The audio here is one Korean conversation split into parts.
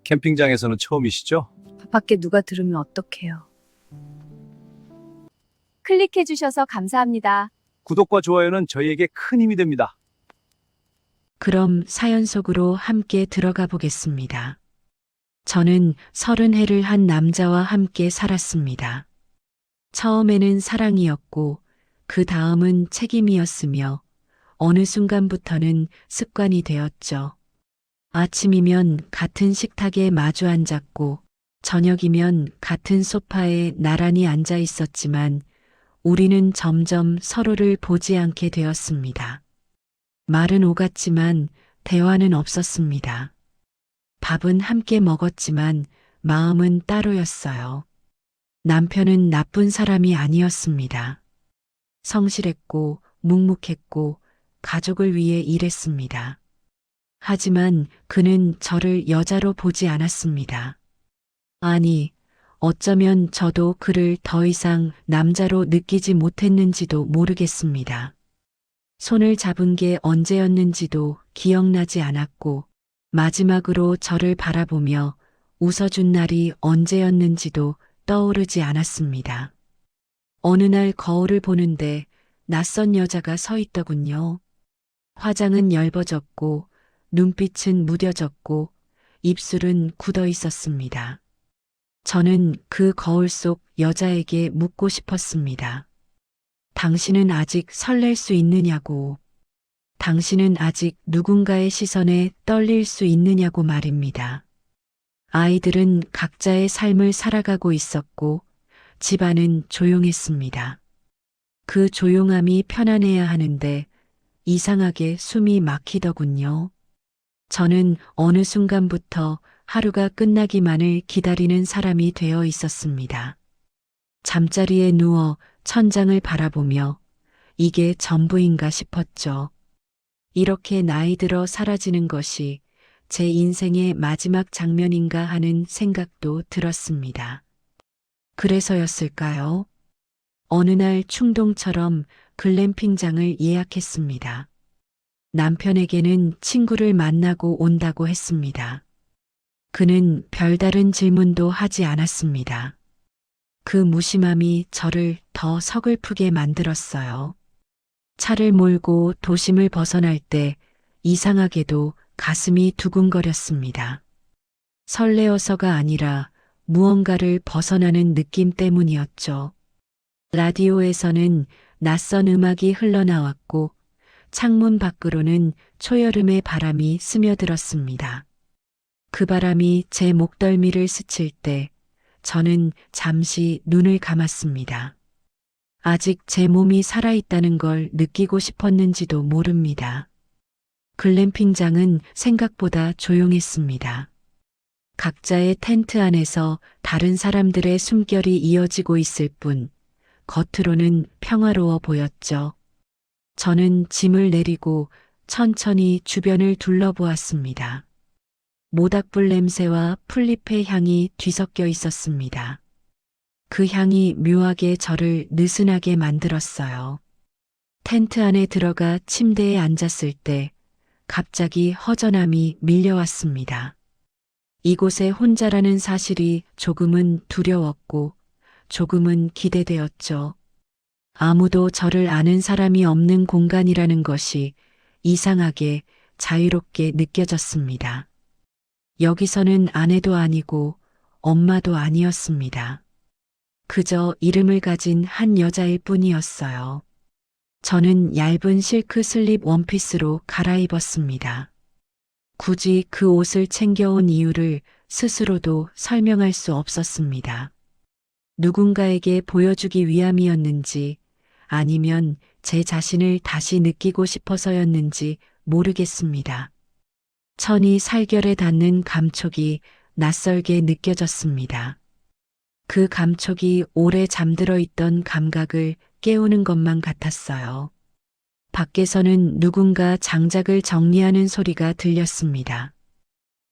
캠핑장에서는 처음이시죠? 밖에 누가 들으면 어떡해요. 클릭해주셔서 감사합니다. 구독과 좋아요는 저희에게 큰 힘이 됩니다. 그럼 사연 속으로 함께 들어가 보겠습니다. 저는 30해를 한 남자와 함께 살았습니다. 처음에는 사랑이었고, 그 다음은 책임이었으며, 어느 순간부터는 습관이 되었죠. 아침이면 같은 식탁에 마주 앉았고, 저녁이면 같은 소파에 나란히 앉아 있었지만, 우리는 점점 서로를 보지 않게 되었습니다. 말은 오갔지만 대화는 없었습니다. 밥은 함께 먹었지만 마음은 따로였어요. 남편은 나쁜 사람이 아니었습니다. 성실했고 묵묵했고 가족을 위해 일했습니다. 하지만 그는 저를 여자로 보지 않았습니다. 아니, 어쩌면 저도 그를 더 이상 남자로 느끼지 못했는지도 모르겠습니다. 손을 잡은 게 언제였는지도 기억나지 않았고, 마지막으로 저를 바라보며 웃어준 날이 언제였는지도 떠오르지 않았습니다. 어느 날 거울을 보는데 낯선 여자가 서 있더군요. 화장은 엷어졌고, 눈빛은 무뎌졌고, 입술은 굳어 있었습니다. 저는 그 거울 속 여자에게 묻고 싶었습니다. 당신은 아직 설렐 수 있느냐고, 당신은 아직 누군가의 시선에 떨릴 수 있느냐고 말입니다. 아이들은 각자의 삶을 살아가고 있었고, 집안은 조용했습니다. 그 조용함이 편안해야 하는데, 이상하게 숨이 막히더군요. 저는 어느 순간부터 하루가 끝나기만을 기다리는 사람이 되어 있었습니다. 잠자리에 누워 천장을 바라보며 이게 전부인가 싶었죠. 이렇게 나이 들어 사라지는 것이 제 인생의 마지막 장면인가 하는 생각도 들었습니다. 그래서였을까요? 어느 날 충동처럼 글램핑장을 예약했습니다. 남편에게는 친구를 만나고 온다고 했습니다. 그는 별다른 질문도 하지 않았습니다. 그 무심함이 저를 더 서글프게 만들었어요. 차를 몰고 도심을 벗어날 때 이상하게도 가슴이 두근거렸습니다. 설레어서가 아니라 무언가를 벗어나는 느낌 때문이었죠. 라디오에서는 낯선 음악이 흘러나왔고 창문 밖으로는 초여름의 바람이 스며들었습니다. 그 바람이 제 목덜미를 스칠 때 저는 잠시 눈을 감았습니다. 아직 제 몸이 살아있다는 걸 느끼고 싶었는지도 모릅니다. 글램핑장은 생각보다 조용했습니다. 각자의 텐트 안에서 다른 사람들의 숨결이 이어지고 있을 뿐 겉으로는 평화로워 보였죠. 저는 짐을 내리고 천천히 주변을 둘러보았습니다. 모닥불 냄새와 풀잎의 향이 뒤섞여 있었습니다. 그 향이 묘하게 저를 느슨하게 만들었어요. 텐트 안에 들어가 침대에 앉았을 때 갑자기 허전함이 밀려왔습니다. 이곳에 혼자라는 사실이 조금은 두려웠고 조금은 기대되었죠. 아무도 저를 아는 사람이 없는 공간이라는 것이 이상하게 자유롭게 느껴졌습니다. 여기서는 아내도 아니고 엄마도 아니었습니다. 그저 이름을 가진 한 여자일 뿐이었어요. 저는 얇은 실크 슬립 원피스로 갈아입었습니다. 굳이 그 옷을 챙겨온 이유를 스스로도 설명할 수 없었습니다. 누군가에게 보여주기 위함이었는지 아니면 제 자신을 다시 느끼고 싶어서였는지 모르겠습니다. 천이 살결에 닿는 감촉이 낯설게 느껴졌습니다. 그 감촉이 오래 잠들어 있던 감각을 깨우는 것만 같았어요. 밖에서는 누군가 장작을 정리하는 소리가 들렸습니다.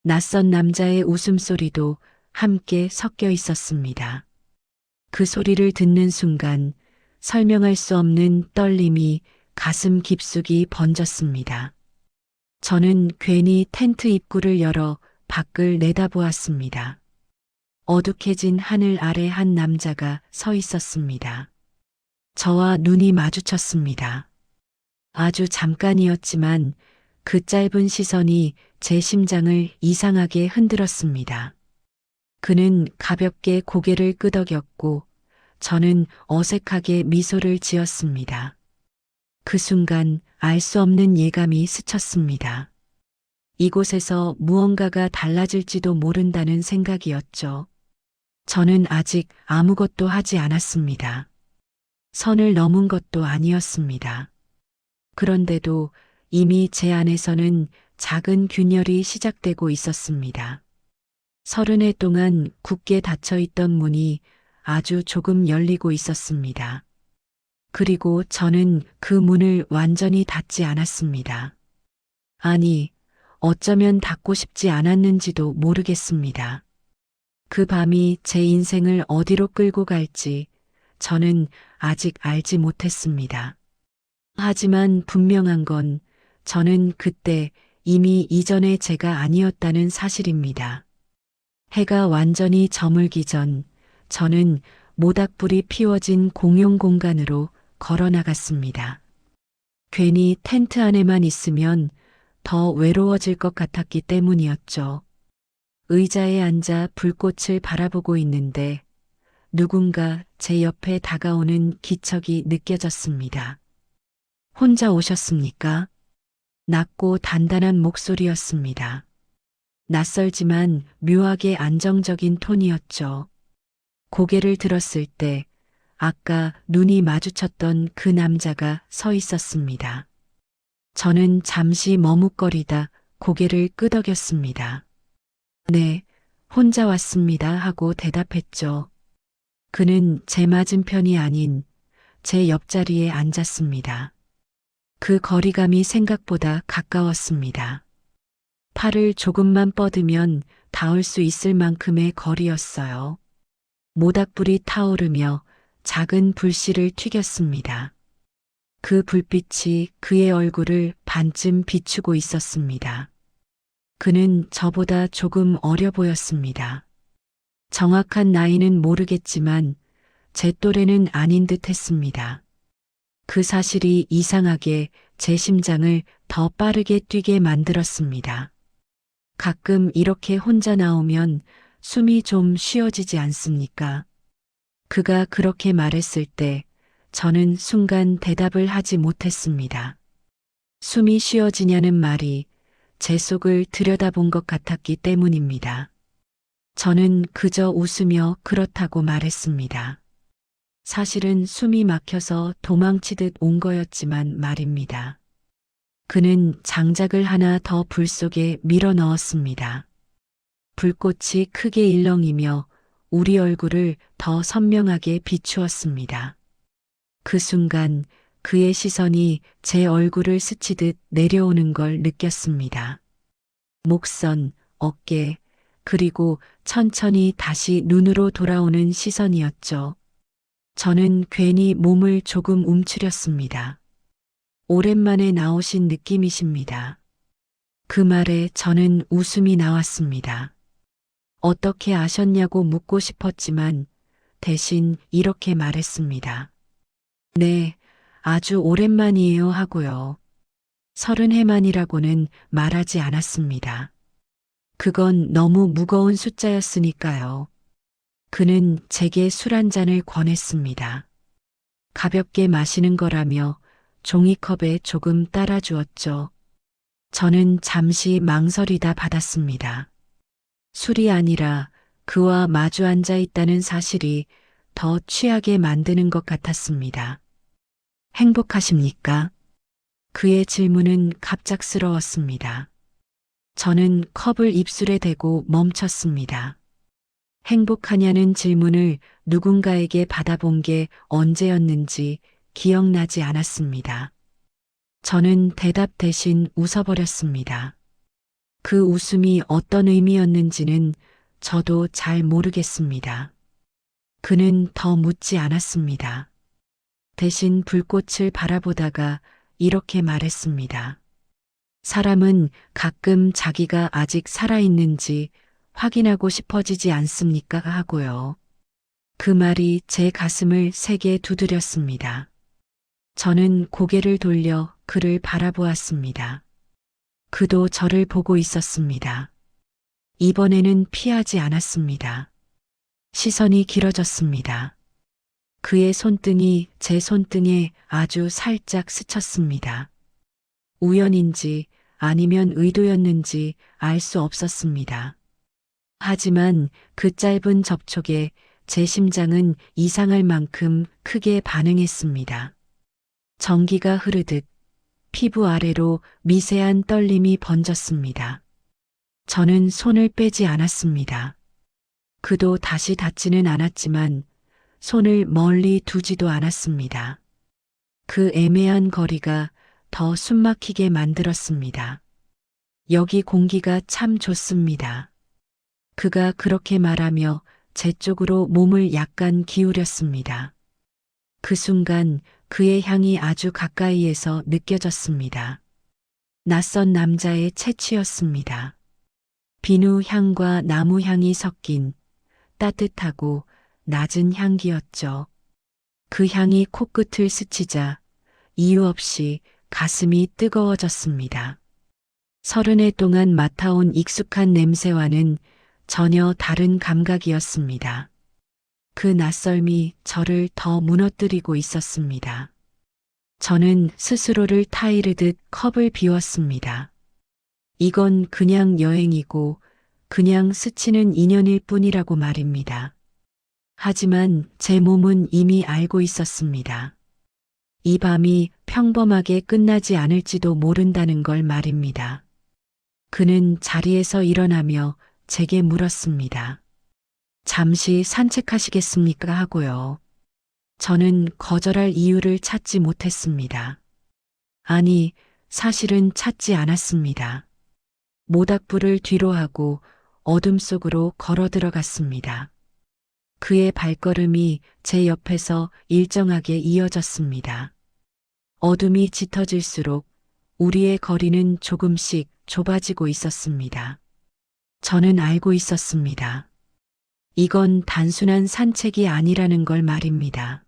낯선 남자의 웃음소리도 함께 섞여 있었습니다. 그 소리를 듣는 순간 설명할 수 없는 떨림이 가슴 깊숙이 번졌습니다. 저는 괜히 텐트 입구를 열어 밖을 내다보았습니다. 어둑해진 하늘 아래 한 남자가 서 있었습니다. 저와 눈이 마주쳤습니다. 아주 잠깐이었지만 그 짧은 시선이 제 심장을 이상하게 흔들었습니다. 그는 가볍게 고개를 끄덕였고 저는 어색하게 미소를 지었습니다. 그 순간 알 수 없는 예감이 스쳤습니다. 이곳에서 무언가가 달라질지도 모른다는 생각이었죠. 저는 아직 아무것도 하지 않았습니다. 선을 넘은 것도 아니었습니다. 그런데도 이미 제 안에서는 작은 균열이 시작되고 있었습니다. 30해 동안 굳게 닫혀있던 문이 아주 조금 열리고 있었습니다. 그리고 저는 그 문을 완전히 닫지 않았습니다. 아니, 어쩌면 닫고 싶지 않았는지도 모르겠습니다. 그 밤이 제 인생을 어디로 끌고 갈지 저는 아직 알지 못했습니다. 하지만 분명한 건 저는 그때 이미 이전의 제가 아니었다는 사실입니다. 해가 완전히 저물기 전 저는 모닥불이 피워진 공용 공간으로 걸어 나갔습니다. 괜히 텐트 안에만 있으면 더 외로워질 것 같았기 때문이었죠. 의자에 앉아 불꽃을 바라보고 있는데 누군가 제 옆에 다가오는 기척이 느껴졌습니다. 혼자 오셨습니까? 낮고 단단한 목소리였습니다. 낯설지만 묘하게 안정적인 톤이었죠. 고개를 들었을 때 아까 눈이 마주쳤던 그 남자가 서 있었습니다. 저는 잠시 머뭇거리다 고개를 끄덕였습니다. 네, 혼자 왔습니다 하고 대답했죠. 그는 제 맞은편이 아닌 제 옆자리에 앉았습니다. 그 거리감이 생각보다 가까웠습니다. 팔을 조금만 뻗으면 닿을 수 있을 만큼의 거리였어요. 모닥불이 타오르며 작은 불씨를 튀겼습니다. 그 불빛이 그의 얼굴을 반쯤 비추고 있었습니다. 그는 저보다 조금 어려 보였습니다. 정확한 나이는 모르겠지만 제 또래는 아닌 듯 했습니다. 그 사실이 이상하게 제 심장을 더 빠르게 뛰게 만들었습니다. 가끔 이렇게 혼자 나오면 숨이 좀 쉬어지지 않습니까? 그가 그렇게 말했을 때 저는 순간 대답을 하지 못했습니다. 숨이 쉬어지냐는 말이 제 속을 들여다본 것 같았기 때문입니다. 저는 그저 웃으며 그렇다고 말했습니다. 사실은 숨이 막혀서 도망치듯 온 거였지만 말입니다. 그는 장작을 하나 더 불 속에 밀어 넣었습니다. 불꽃이 크게 일렁이며 우리 얼굴을 더 선명하게 비추었습니다. 그 순간 그의 시선이 제 얼굴을 스치듯 내려오는 걸 느꼈습니다. 목선, 어깨, 그리고 천천히 다시 눈으로 돌아오는 시선이었죠. 저는 괜히 몸을 조금 움츠렸습니다. 오랜만에 나오신 느낌이십니다. 그 말에 저는 웃음이 나왔습니다. 어떻게 아셨냐고 묻고 싶었지만 대신 이렇게 말했습니다. 네, 아주 오랜만이에요 하고요. 30해만이라고는 말하지 않았습니다. 그건 너무 무거운 숫자였으니까요. 그는 제게 술 한 잔을 권했습니다. 가볍게 마시는 거라며 종이컵에 조금 따라 주었죠. 저는 잠시 망설이다 받았습니다. 술이 아니라 그와 마주 앉아 있다는 사실이 더 취하게 만드는 것 같았습니다. 행복하십니까? 그의 질문은 갑작스러웠습니다. 저는 컵을 입술에 대고 멈췄습니다. 행복하냐는 질문을 누군가에게 받아본 게 언제였는지 기억나지 않았습니다. 저는 대답 대신 웃어버렸습니다. 그 웃음이 어떤 의미였는지는 저도 잘 모르겠습니다. 그는 더 묻지 않았습니다. 대신 불꽃을 바라보다가 이렇게 말했습니다. 사람은 가끔 자기가 아직 살아있는지 확인하고 싶어지지 않습니까? 하고요. 그 말이 제 가슴을 세게 두드렸습니다. 저는 고개를 돌려 그를 바라보았습니다. 그도 저를 보고 있었습니다. 이번에는 피하지 않았습니다. 시선이 길어졌습니다. 그의 손등이 제 손등에 아주 살짝 스쳤습니다. 우연인지 아니면 의도였는지 알 수 없었습니다. 하지만 그 짧은 접촉에 제 심장은 이상할 만큼 크게 반응했습니다. 전기가 흐르듯 피부 아래로 미세한 떨림이 번졌습니다. 저는 손을 빼지 않았습니다. 그도 다시 닿지는 않았지만 손을 멀리 두지도 않았습니다. 그 애매한 거리가 더 숨막히게 만들었습니다. 여기 공기가 참 좋습니다. 그가 그렇게 말하며 제 쪽으로 몸을 약간 기울였습니다. 그 순간 그의 향이 아주 가까이에서 느껴졌습니다. 낯선 남자의 채취였습니다. 비누 향과 나무 향이 섞인 따뜻하고 낮은 향기였죠. 그 향이 코끝을 스치자 이유 없이 가슴이 뜨거워졌습니다. 30해 동안 맡아온 익숙한 냄새와는 전혀 다른 감각이었습니다. 그 낯설미 저를 더 무너뜨리고 있었습니다. 저는 스스로를 타이르듯 컵을 비웠습니다. 이건 그냥 여행이고 그냥 스치는 인연일 뿐이라고 말입니다. 하지만 제 몸은 이미 알고 있었습니다. 이 밤이 평범하게 끝나지 않을지도 모른다는 걸 말입니다. 그는 자리에서 일어나며 제게 물었습니다. 잠시 산책하시겠습니까? 하고요. 저는 거절할 이유를 찾지 못했습니다. 아니, 사실은 찾지 않았습니다. 모닥불을 뒤로 하고 어둠 속으로 걸어 들어갔습니다. 그의 발걸음이 제 옆에서 일정하게 이어졌습니다. 어둠이 짙어질수록 우리의 거리는 조금씩 좁아지고 있었습니다. 저는 알고 있었습니다. 이건 단순한 산책이 아니라는 걸 말입니다.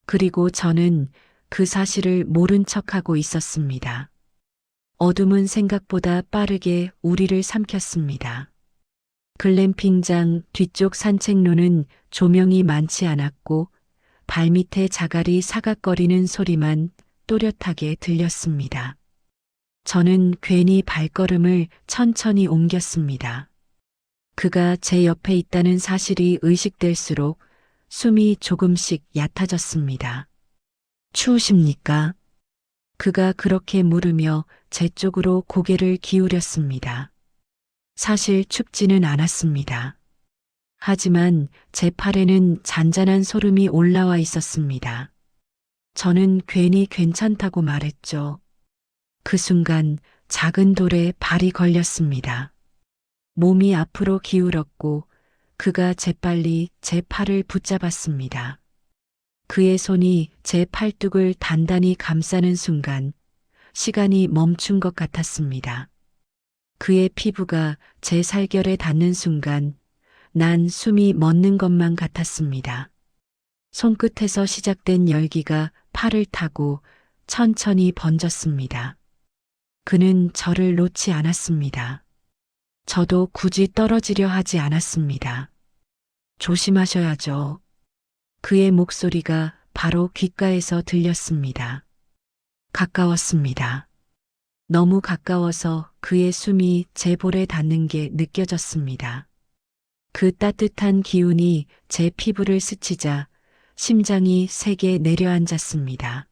그리고 저는 그 사실을 모른 척하고 있었습니다. 어둠은 생각보다 빠르게 우리를 삼켰습니다. 글램핑장 뒤쪽 산책로는 조명이 많지 않았고 발밑에 자갈이 사각거리는 소리만 또렷하게 들렸습니다. 저는 괜히 발걸음을 천천히 옮겼습니다. 그가 제 옆에 있다는 사실이 의식될수록 숨이 조금씩 얕아졌습니다. 추우십니까? 그가 그렇게 물으며 제 쪽으로 고개를 기울였습니다. 사실 춥지는 않았습니다. 하지만 제 팔에는 잔잔한 소름이 올라와 있었습니다. 저는 괜히 괜찮다고 말했죠. 그 순간 작은 돌에 발이 걸렸습니다. 몸이 앞으로 기울었고 그가 재빨리 제 팔을 붙잡았습니다. 그의 손이 제 팔뚝을 단단히 감싸는 순간 시간이 멈춘 것 같았습니다. 그의 피부가 제 살결에 닿는 순간 난 숨이 멎는 것만 같았습니다. 손끝에서 시작된 열기가 팔을 타고 천천히 번졌습니다. 그는 저를 놓지 않았습니다. 저도 굳이 떨어지려 하지 않았습니다. 조심하셔야죠. 그의 목소리가 바로 귓가에서 들렸습니다. 가까웠습니다. 너무 가까워서 그의 숨이 제 볼에 닿는 게 느껴졌습니다. 그 따뜻한 기운이 제 피부를 스치자 심장이 세게 내려앉았습니다.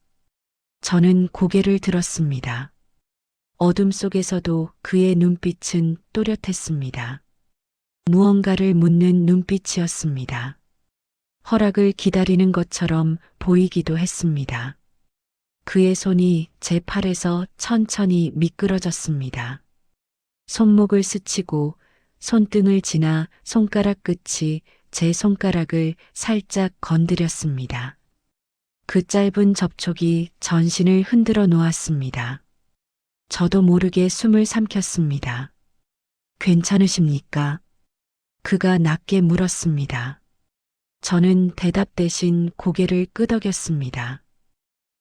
저는 고개를 들었습니다. 어둠 속에서도 그의 눈빛은 또렷했습니다. 무언가를 묻는 눈빛이었습니다. 허락을 기다리는 것처럼 보이기도 했습니다. 그의 손이 제 팔에서 천천히 미끄러졌습니다. 손목을 스치고 손등을 지나 손가락 끝이 제 손가락을 살짝 건드렸습니다. 그 짧은 접촉이 전신을 흔들어 놓았습니다. 저도 모르게 숨을 삼켰습니다. 괜찮으십니까? 그가 낮게 물었습니다. 저는 대답 대신 고개를 끄덕였습니다.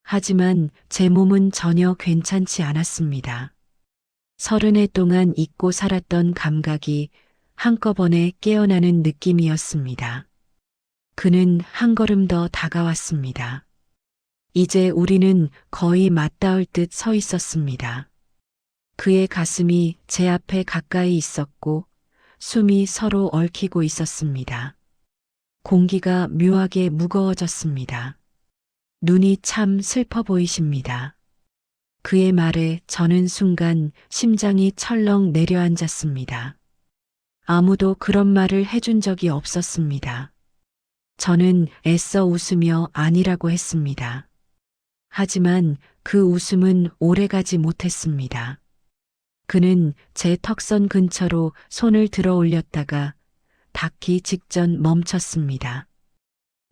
하지만 제 몸은 전혀 괜찮지 않았습니다. 30해 동안 잊고 살았던 감각이 한꺼번에 깨어나는 느낌이었습니다. 그는 한 걸음 더 다가왔습니다. 이제 우리는 거의 맞닿을 듯 서 있었습니다. 그의 가슴이 제 앞에 가까이 있었고 숨이 서로 얽히고 있었습니다. 공기가 묘하게 무거워졌습니다. 눈이 참 슬퍼 보이십니다. 그의 말에 저는 순간 심장이 철렁 내려앉았습니다. 아무도 그런 말을 해준 적이 없었습니다. 저는 애써 웃으며 아니라고 했습니다. 하지만 그 웃음은 오래가지 못했습니다. 그는 제 턱선 근처로 손을 들어 올렸다가 닿기 직전 멈췄습니다.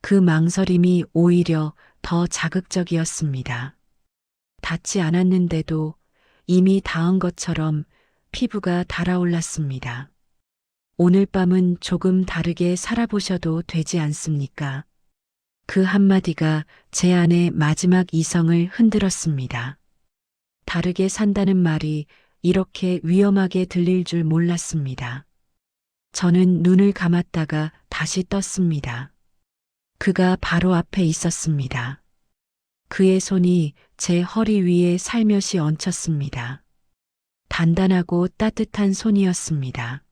그 망설임이 오히려 더 자극적이었습니다. 닿지 않았는데도 이미 닿은 것처럼 피부가 달아올랐습니다. 오늘 밤은 조금 다르게 살아보셔도 되지 않습니까? 그 한마디가 제 안의 마지막 이성을 흔들었습니다. 다르게 산다는 말이 이렇게 위험하게 들릴 줄 몰랐습니다. 저는 눈을 감았다가 다시 떴습니다. 그가 바로 앞에 있었습니다. 그의 손이 제 허리 위에 살며시 얹혔습니다. 단단하고 따뜻한 손이었습니다.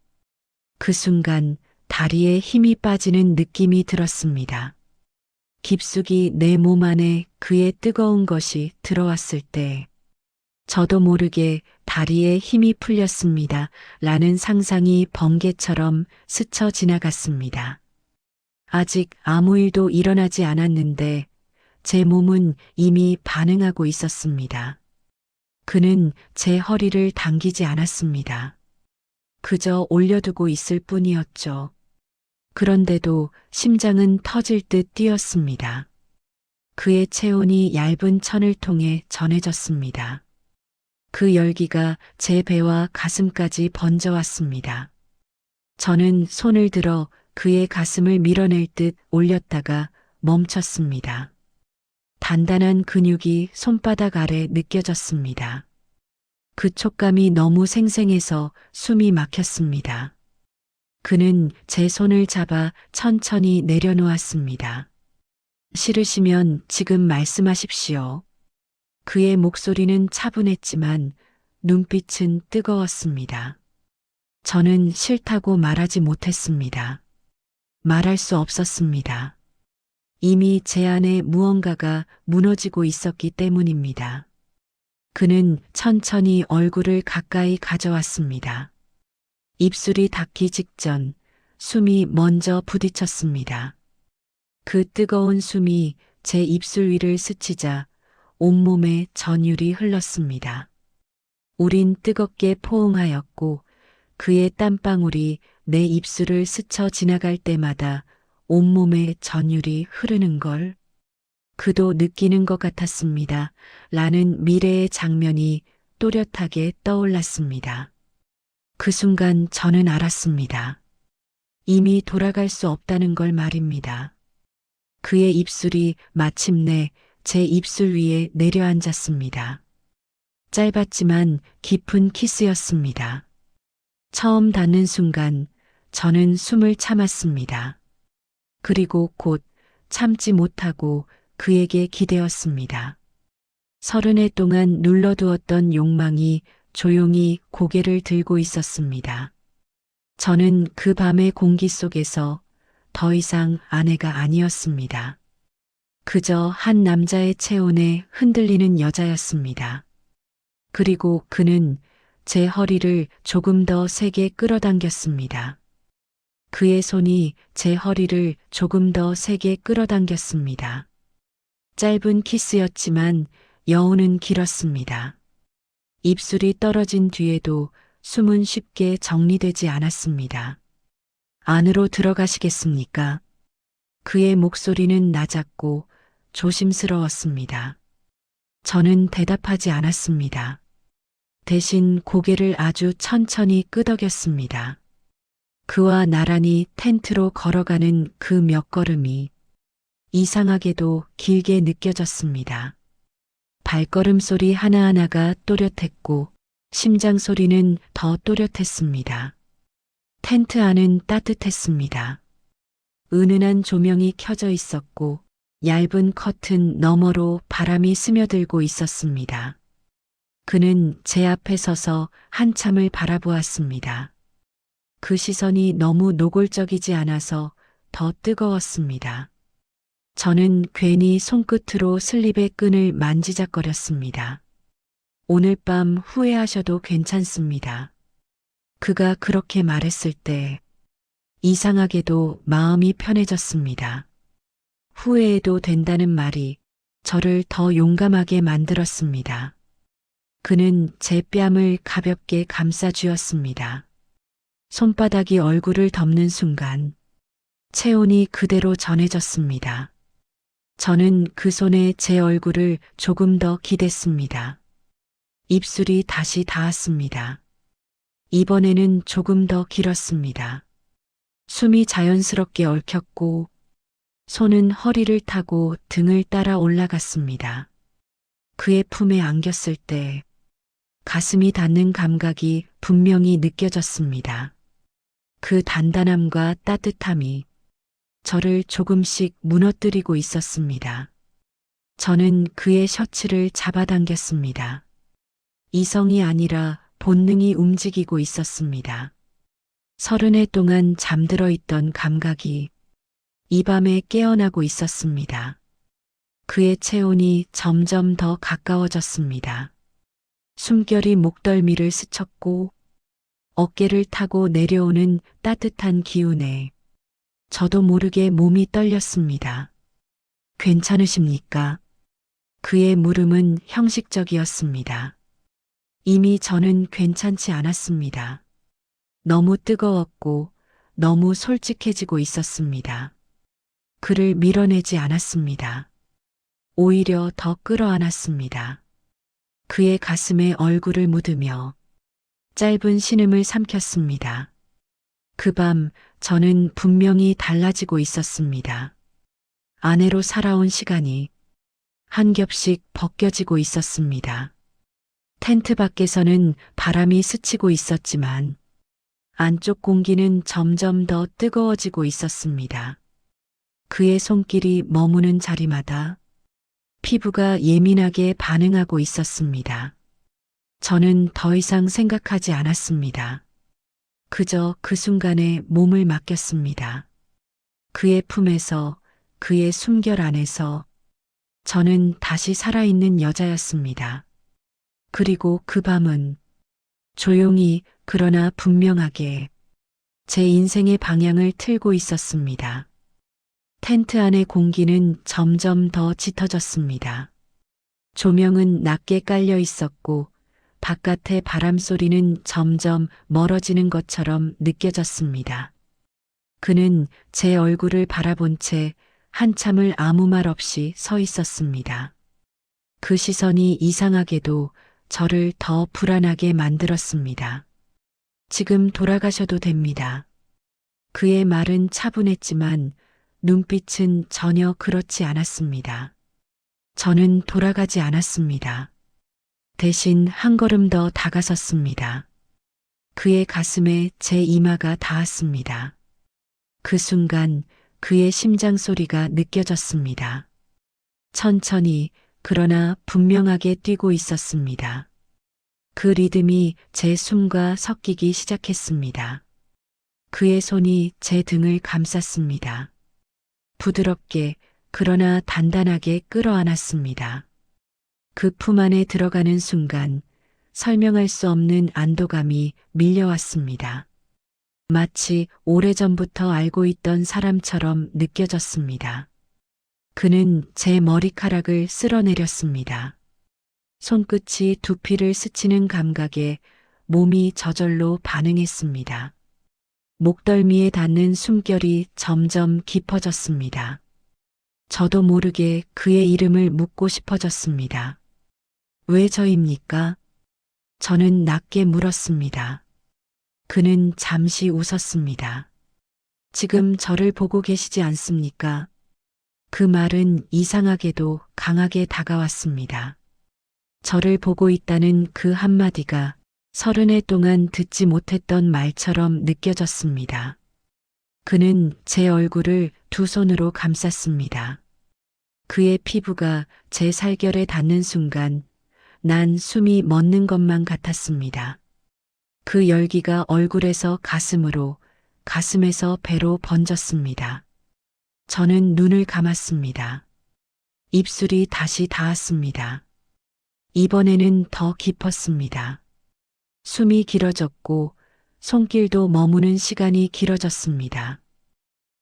그 순간 다리에 힘이 빠지는 느낌이 들었습니다. 깊숙이 내 몸 안에 그의 뜨거운 것이 들어왔을 때 저도 모르게 다리에 힘이 풀렸습니다. 라는 상상이 번개처럼 스쳐 지나갔습니다. 아직 아무 일도 일어나지 않았는데 제 몸은 이미 반응하고 있었습니다. 그는 제 허리를 당기지 않았습니다. 그저 올려두고 있을 뿐이었죠. 그런데도 심장은 터질 듯 뛰었습니다. 그의 체온이 얇은 천을 통해 전해졌습니다. 그 열기가 제 배와 가슴까지 번져왔습니다. 저는 손을 들어 그의 가슴을 밀어낼 듯 올렸다가 멈췄습니다. 단단한 근육이 손바닥 아래 느껴졌습니다. 그 촉감이 너무 생생해서 숨이 막혔습니다. 그는 제 손을 잡아 천천히 내려놓았습니다. 싫으시면 지금 말씀하십시오. 그의 목소리는 차분했지만 눈빛은 뜨거웠습니다. 저는 싫다고 말하지 못했습니다. 말할 수 없었습니다. 이미 제 안에 무언가가 무너지고 있었기 때문입니다. 그는 천천히 얼굴을 가까이 가져왔습니다. 입술이 닿기 직전 숨이 먼저 부딪혔습니다. 그 뜨거운 숨이 제 입술 위를 스치자 온몸에 전율이 흘렀습니다. 우린 뜨겁게 포옹하였고 그의 땀방울이 내 입술을 스쳐 지나갈 때마다 온몸에 전율이 흐르는 걸 그도 느끼는 것 같았습니다. 라는 미래의 장면이 또렷하게 떠올랐습니다. 그 순간 저는 알았습니다. 이미 돌아갈 수 없다는 걸 말입니다. 그의 입술이 마침내 제 입술 위에 내려앉았습니다. 짧았지만 깊은 키스였습니다. 처음 닿는 순간 저는 숨을 참았습니다. 그리고 곧 참지 못하고 그에게 기대었습니다. 30해 동안 눌러두었던 욕망이 조용히 고개를 들고 있었습니다. 저는 그 밤의 공기 속에서 더 이상 아내가 아니었습니다. 그저 한 남자의 체온에 흔들리는 여자였습니다. 그리고 그는 제 허리를 조금 더 세게 끌어당겼습니다. 그의 손이 제 허리를 조금 더 세게 끌어당겼습니다. 짧은 키스였지만 여운은 길었습니다. 입술이 떨어진 뒤에도 숨은 쉽게 정리되지 않았습니다. 안으로 들어가시겠습니까? 그의 목소리는 낮았고 조심스러웠습니다. 저는 대답하지 않았습니다. 대신 고개를 아주 천천히 끄덕였습니다. 그와 나란히 텐트로 걸어가는 그 몇 걸음이 이상하게도 길게 느껴졌습니다. 발걸음 소리 하나하나가 또렷했고 심장 소리는 더 또렷했습니다. 텐트 안은 따뜻했습니다. 은은한 조명이 켜져 있었고 얇은 커튼 너머로 바람이 스며들고 있었습니다. 그는 제 앞에 서서 한참을 바라보았습니다. 그 시선이 너무 노골적이지 않아서 더 뜨거웠습니다. 저는 괜히 손끝으로 슬립의 끈을 만지작거렸습니다. 오늘 밤 후회하셔도 괜찮습니다. 그가 그렇게 말했을 때 이상하게도 마음이 편해졌습니다. 후회해도 된다는 말이 저를 더 용감하게 만들었습니다. 그는 제 뺨을 가볍게 감싸 쥐었습니다. 손바닥이 얼굴을 덮는 순간 체온이 그대로 전해졌습니다. 저는 그 손에 제 얼굴을 조금 더 기댔습니다. 입술이 다시 닿았습니다. 이번에는 조금 더 길었습니다. 숨이 자연스럽게 얽혔고 손은 허리를 타고 등을 따라 올라갔습니다. 그의 품에 안겼을 때 가슴이 닿는 감각이 분명히 느껴졌습니다. 그 단단함과 따뜻함이 저를 조금씩 무너뜨리고 있었습니다. 저는 그의 셔츠를 잡아당겼습니다. 이성이 아니라 본능이 움직이고 있었습니다. 30해 동안 잠들어 있던 감각이 이 밤에 깨어나고 있었습니다. 그의 체온이 점점 더 가까워졌습니다. 숨결이 목덜미를 스쳤고 어깨를 타고 내려오는 따뜻한 기운에 저도 모르게 몸이 떨렸습니다. 괜찮으십니까? 그의 물음은 형식적이었습니다. 이미 저는 괜찮지 않았습니다. 너무 뜨거웠고 너무 솔직해지고 있었습니다. 그를 밀어내지 않았습니다. 오히려 더 끌어안았습니다. 그의 가슴에 얼굴을 묻으며 짧은 신음을 삼켰습니다. 그 밤 저는 분명히 달라지고 있었습니다. 아내로 살아온 시간이 한 겹씩 벗겨지고 있었습니다. 텐트 밖에서는 바람이 스치고 있었지만 안쪽 공기는 점점 더 뜨거워지고 있었습니다. 그의 손길이 머무는 자리마다 피부가 예민하게 반응하고 있었습니다. 저는 더 이상 생각하지 않았습니다. 그저 그 순간에 몸을 맡겼습니다. 그의 품에서, 그의 숨결 안에서 저는 다시 살아있는 여자였습니다. 그리고 그 밤은 조용히 그러나 분명하게 제 인생의 방향을 틀고 있었습니다. 텐트 안의 공기는 점점 더 짙어졌습니다. 조명은 낮게 깔려 있었고 바깥의 바람 소리는 점점 멀어지는 것처럼 느껴졌습니다. 그는 제 얼굴을 바라본 채 한참을 아무 말 없이 서 있었습니다. 그 시선이 이상하게도 저를 더 불안하게 만들었습니다. 지금 돌아가셔도 됩니다. 그의 말은 차분했지만 눈빛은 전혀 그렇지 않았습니다. 저는 돌아가지 않았습니다. 대신 한 걸음 더 다가섰습니다. 그의 가슴에 제 이마가 닿았습니다. 그 순간 그의 심장 소리가 느껴졌습니다. 천천히 그러나 분명하게 뛰고 있었습니다. 그 리듬이 제 숨과 섞이기 시작했습니다. 그의 손이 제 등을 감쌌습니다. 부드럽게 그러나 단단하게 끌어안았습니다. 그 품 안에 들어가는 순간 설명할 수 없는 안도감이 밀려왔습니다. 마치 오래전부터 알고 있던 사람처럼 느껴졌습니다. 그는 제 머리카락을 쓸어내렸습니다. 손끝이 두피를 스치는 감각에 몸이 저절로 반응했습니다. 목덜미에 닿는 숨결이 점점 깊어졌습니다. 저도 모르게 그의 이름을 묻고 싶어졌습니다. 왜 저입니까? 저는 낮게 물었습니다. 그는 잠시 웃었습니다. 지금 저를 보고 계시지 않습니까? 그 말은 이상하게도 강하게 다가왔습니다. 저를 보고 있다는 그 한마디가 30해 동안 듣지 못했던 말처럼 느껴졌습니다. 그는 제 얼굴을 두 손으로 감쌌습니다. 그의 피부가 제 살결에 닿는 순간 난 숨이 멎는 것만 같았습니다. 그 열기가 얼굴에서 가슴으로, 가슴에서 배로 번졌습니다. 저는 눈을 감았습니다. 입술이 다시 닿았습니다. 이번에는 더 깊었습니다. 숨이 길어졌고 손길도 머무는 시간이 길어졌습니다.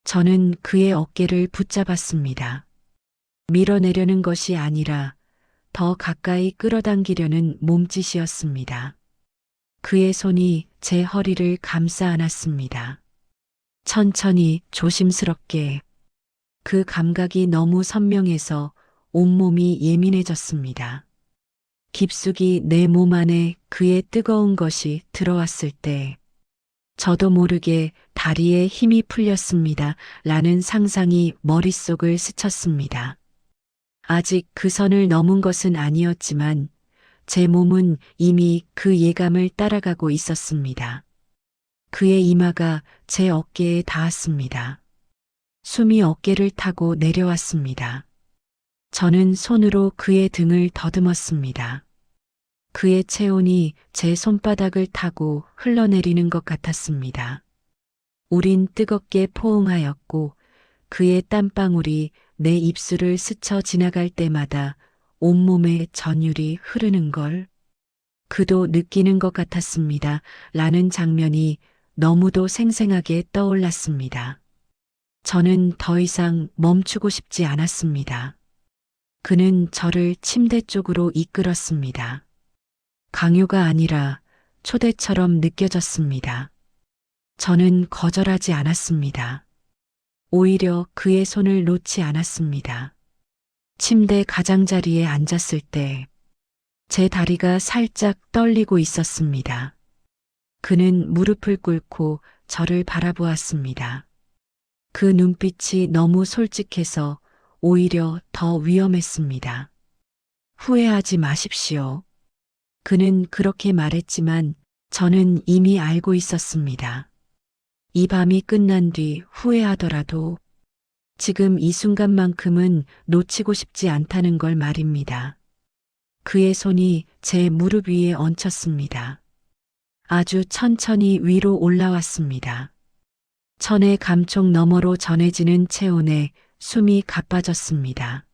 저는 그의 어깨를 붙잡았습니다. 밀어내려는 것이 아니라 더 가까이 끌어당기려는 몸짓이었습니다. 그의 손이 제 허리를 감싸 안았습니다. 천천히 조심스럽게. 그 감각이 너무 선명해서 온몸이 예민해졌습니다. 깊숙이 내 몸 안에 그의 뜨거운 것이 들어왔을 때 저도 모르게 다리에 힘이 풀렸습니다. 라는 상상이 머릿속을 스쳤습니다. 아직 그 선을 넘은 것은 아니었지만 제 몸은 이미 그 예감을 따라가고 있었습니다. 그의 이마가 제 어깨에 닿았습니다. 숨이 어깨를 타고 내려왔습니다. 저는 손으로 그의 등을 더듬었습니다. 그의 체온이 제 손바닥을 타고 흘러내리는 것 같았습니다. 우린 뜨겁게 포옹하였고 그의 땀방울이 내 입술을 스쳐 지나갈 때마다 온몸에 전율이 흐르는 걸 그도 느끼는 것 같았습니다. 라는 장면이 너무도 생생하게 떠올랐습니다. 저는 더 이상 멈추고 싶지 않았습니다. 그는 저를 침대 쪽으로 이끌었습니다. 강요가 아니라 초대처럼 느껴졌습니다. 저는 거절하지 않았습니다. 오히려 그의 손을 놓지 않았습니다. 침대 가장자리에 앉았을 때 제 다리가 살짝 떨리고 있었습니다. 그는 무릎을 꿇고 저를 바라보았습니다. 그 눈빛이 너무 솔직해서 오히려 더 위험했습니다. 후회하지 마십시오. 그는 그렇게 말했지만 저는 이미 알고 있었습니다. 이 밤이 끝난 뒤 후회하더라도 지금 이 순간만큼은 놓치고 싶지 않다는 걸 말입니다. 그의 손이 제 무릎 위에 얹혔습니다. 아주 천천히 위로 올라왔습니다. 천의 감촉 너머로 전해지는 체온에 숨이 가빠졌습니다.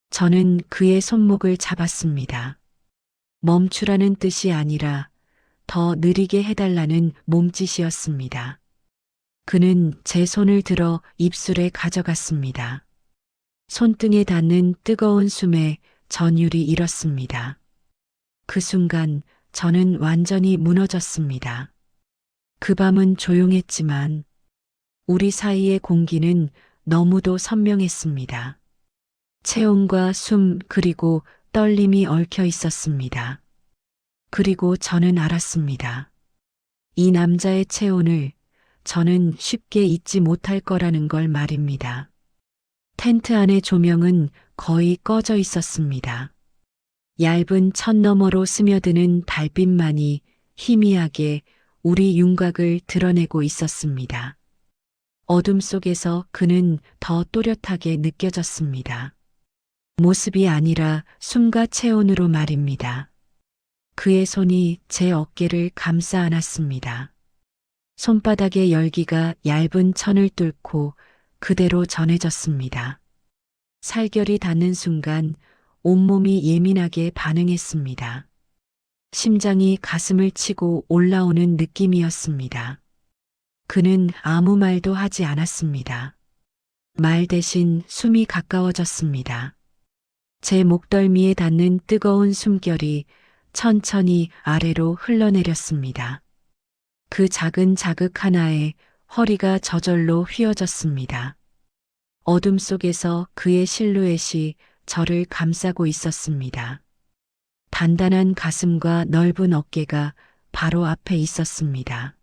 저는 그의 손목을 잡았습니다. 멈추라는 뜻이 아니라 더 느리게 해달라는 몸짓이었습니다. 그는 제 손을 들어 입술에 가져갔습니다. 손등에 닿는 뜨거운 숨에 전율이 일었습니다. 그 순간 저는 완전히 무너졌습니다. 그 밤은 조용했지만 우리 사이의 공기는 너무도 선명했습니다. 체온과 숨 그리고 떨림이 얽혀 있었습니다. 그리고 저는 알았습니다. 이 남자의 체온을 저는 쉽게 잊지 못할 거라는 걸 말입니다. 텐트 안의 조명은 거의 꺼져 있었습니다. 얇은 천 너머로 스며드는 달빛만이 희미하게 우리 윤곽을 드러내고 있었습니다. 어둠 속에서 그는 더 또렷하게 느껴졌습니다. 모습이 아니라 숨과 체온으로 말입니다. 그의 손이 제 어깨를 감싸 안았습니다. 손바닥의 열기가 얇은 천을 뚫고 그대로 전해졌습니다. 살결이 닿는 순간 온몸이 예민하게 반응했습니다. 심장이 가슴을 치고 올라오는 느낌이었습니다. 그는 아무 말도 하지 않았습니다. 말 대신 숨이 가까워졌습니다. 제 목덜미에 닿는 뜨거운 숨결이 천천히 아래로 흘러내렸습니다. 그 작은 자극 하나에 허리가 저절로 휘어졌습니다. 어둠 속에서 그의 실루엣이 저를 감싸고 있었습니다. 단단한 가슴과 넓은 어깨가 바로 앞에 있었습니다.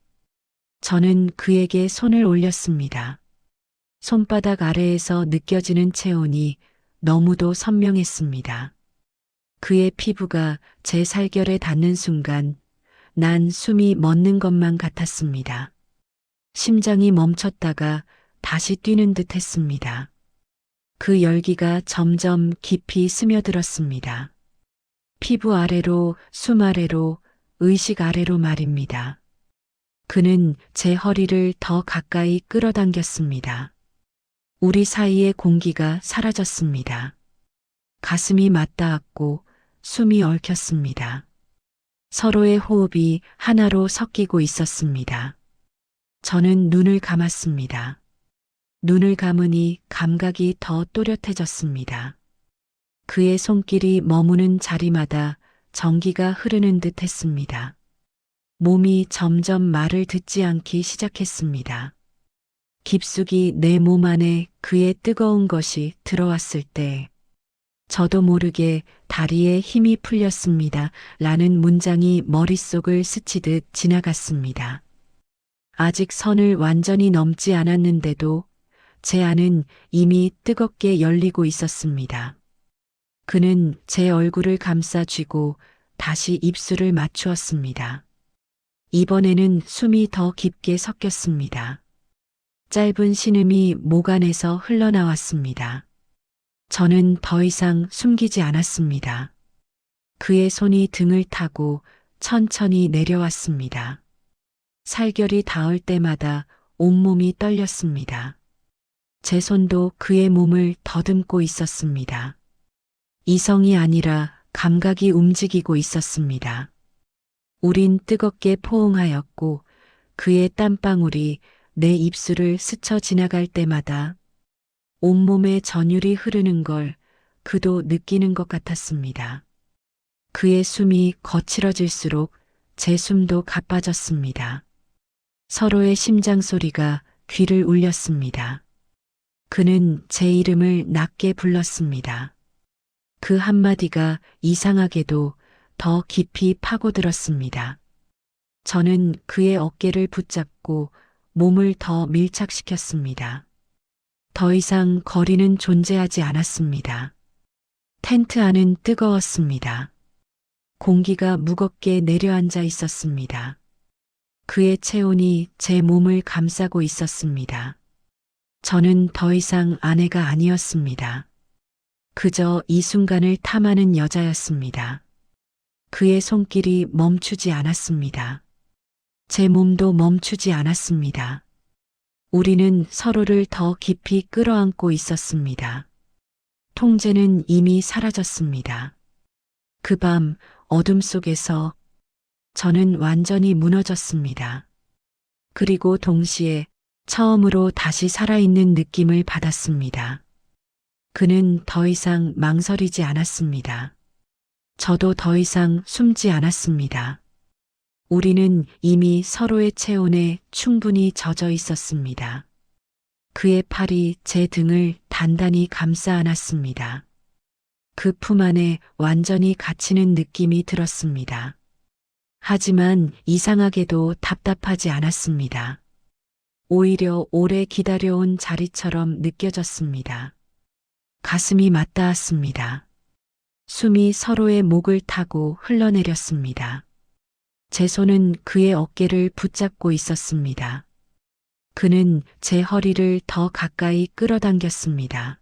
저는 그에게 손을 올렸습니다. 손바닥 아래에서 느껴지는 체온이 너무도 선명했습니다. 그의 피부가 제 살결에 닿는 순간 난 숨이 멎는 것만 같았습니다. 심장이 멈췄다가 다시 뛰는 듯 했습니다. 그 열기가 점점 깊이 스며들었습니다. 피부 아래로, 숨 아래로, 의식 아래로 말입니다. 그는 제 허리를 더 가까이 끌어당겼습니다. 우리 사이의 공기가 사라졌습니다. 가슴이 맞닿았고 숨이 얽혔습니다. 서로의 호흡이 하나로 섞이고 있었습니다. 저는 눈을 감았습니다. 눈을 감으니 감각이 더 또렷해졌습니다. 그의 손길이 머무는 자리마다 전기가 흐르는 듯 했습니다. 몸이 점점 말을 듣지 않기 시작했습니다. 깊숙이 내 몸 안에 그의 뜨거운 것이 들어왔을 때 저도 모르게 다리에 힘이 풀렸습니다. 라는 문장이 머릿속을 스치듯 지나갔습니다. 아직 선을 완전히 넘지 않았는데도 제 안은 이미 뜨겁게 열리고 있었습니다. 그는 제 얼굴을 감싸 쥐고 다시 입술을 맞추었습니다. 이번에는 숨이 더 깊게 섞였습니다. 짧은 신음이 목 안에서 흘러나왔습니다. 저는 더 이상 숨기지 않았습니다. 그의 손이 등을 타고 천천히 내려왔습니다. 살결이 닿을 때마다 온몸이 떨렸습니다. 제 손도 그의 몸을 더듬고 있었습니다. 이성이 아니라 감각이 움직이고 있었습니다. 우린 뜨겁게 포옹하였고 그의 땀방울이 내 입술을 스쳐 지나갈 때마다 온몸에 전율이 흐르는 걸 그도 느끼는 것 같았습니다. 그의 숨이 거칠어질수록 제 숨도 가빠졌습니다. 서로의 심장 소리가 귀를 울렸습니다. 그는 제 이름을 낮게 불렀습니다. 그 한마디가 이상하게도 더 깊이 파고들었습니다. 저는 그의 어깨를 붙잡고 몸을 더 밀착시켰습니다. 더 이상 거리는 존재하지 않았습니다. 텐트 안은 뜨거웠습니다. 공기가 무겁게 내려앉아 있었습니다. 그의 체온이 제 몸을 감싸고 있었습니다. 저는 더 이상 아내가 아니었습니다. 그저 이 순간을 탐하는 여자였습니다. 그의 손길이 멈추지 않았습니다. 제 몸도 멈추지 않았습니다. 우리는 서로를 더 깊이 끌어안고 있었습니다. 통제는 이미 사라졌습니다. 그 밤 어둠 속에서 저는 완전히 무너졌습니다. 그리고 동시에 처음으로 다시 살아있는 느낌을 받았습니다. 그는 더 이상 망설이지 않았습니다. 저도 더 이상 숨지 않았습니다. 우리는 이미 서로의 체온에 충분히 젖어 있었습니다. 그의 팔이 제 등을 단단히 감싸 안았습니다. 그 품 안에 완전히 갇히는 느낌이 들었습니다. 하지만 이상하게도 답답하지 않았습니다. 오히려 오래 기다려온 자리처럼 느껴졌습니다. 가슴이 맞닿았습니다. 숨이 서로의 목을 타고 흘러내렸습니다. 제 손은 그의 어깨를 붙잡고 있었습니다. 그는 제 허리를 더 가까이 끌어당겼습니다.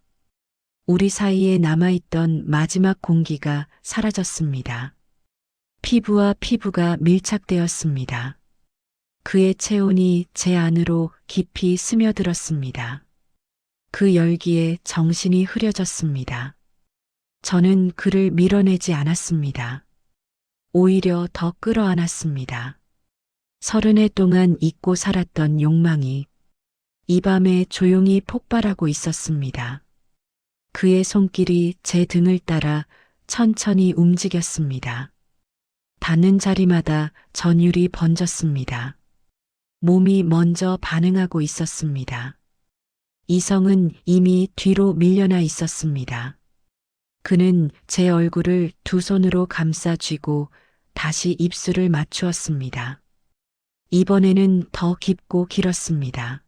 우리 사이에 남아있던 마지막 공기가 사라졌습니다. 피부와 피부가 밀착되었습니다. 그의 체온이 제 안으로 깊이 스며들었습니다. 그 열기에 정신이 흐려졌습니다. 저는 그를 밀어내지 않았습니다. 오히려 더 끌어안았습니다. 30해 동안 잊고 살았던 욕망이 이 밤에 조용히 폭발하고 있었습니다. 그의 손길이 제 등을 따라 천천히 움직였습니다. 닿는 자리마다 전율이 번졌습니다. 몸이 먼저 반응하고 있었습니다. 이성은 이미 뒤로 밀려나 있었습니다. 그는 제 얼굴을 두 손으로 감싸 쥐고 다시 입술을 맞추었습니다. 이번에는 더 깊고 길었습니다.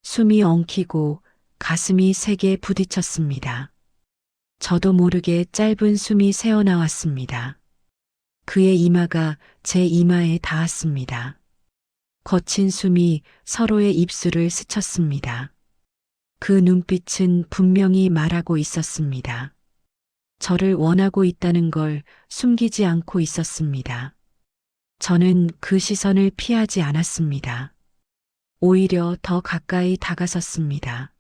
숨이 엉키고 가슴이 세게 부딪혔습니다. 저도 모르게 짧은 숨이 새어나왔습니다. 그의 이마가 제 이마에 닿았습니다. 거친 숨이 서로의 입술을 스쳤습니다. 그 눈빛은 분명히 말하고 있었습니다. 저를 원하고 있다는 걸 숨기지 않고 있었습니다. 저는 그 시선을 피하지 않았습니다. 오히려 더 가까이 다가섰습니다.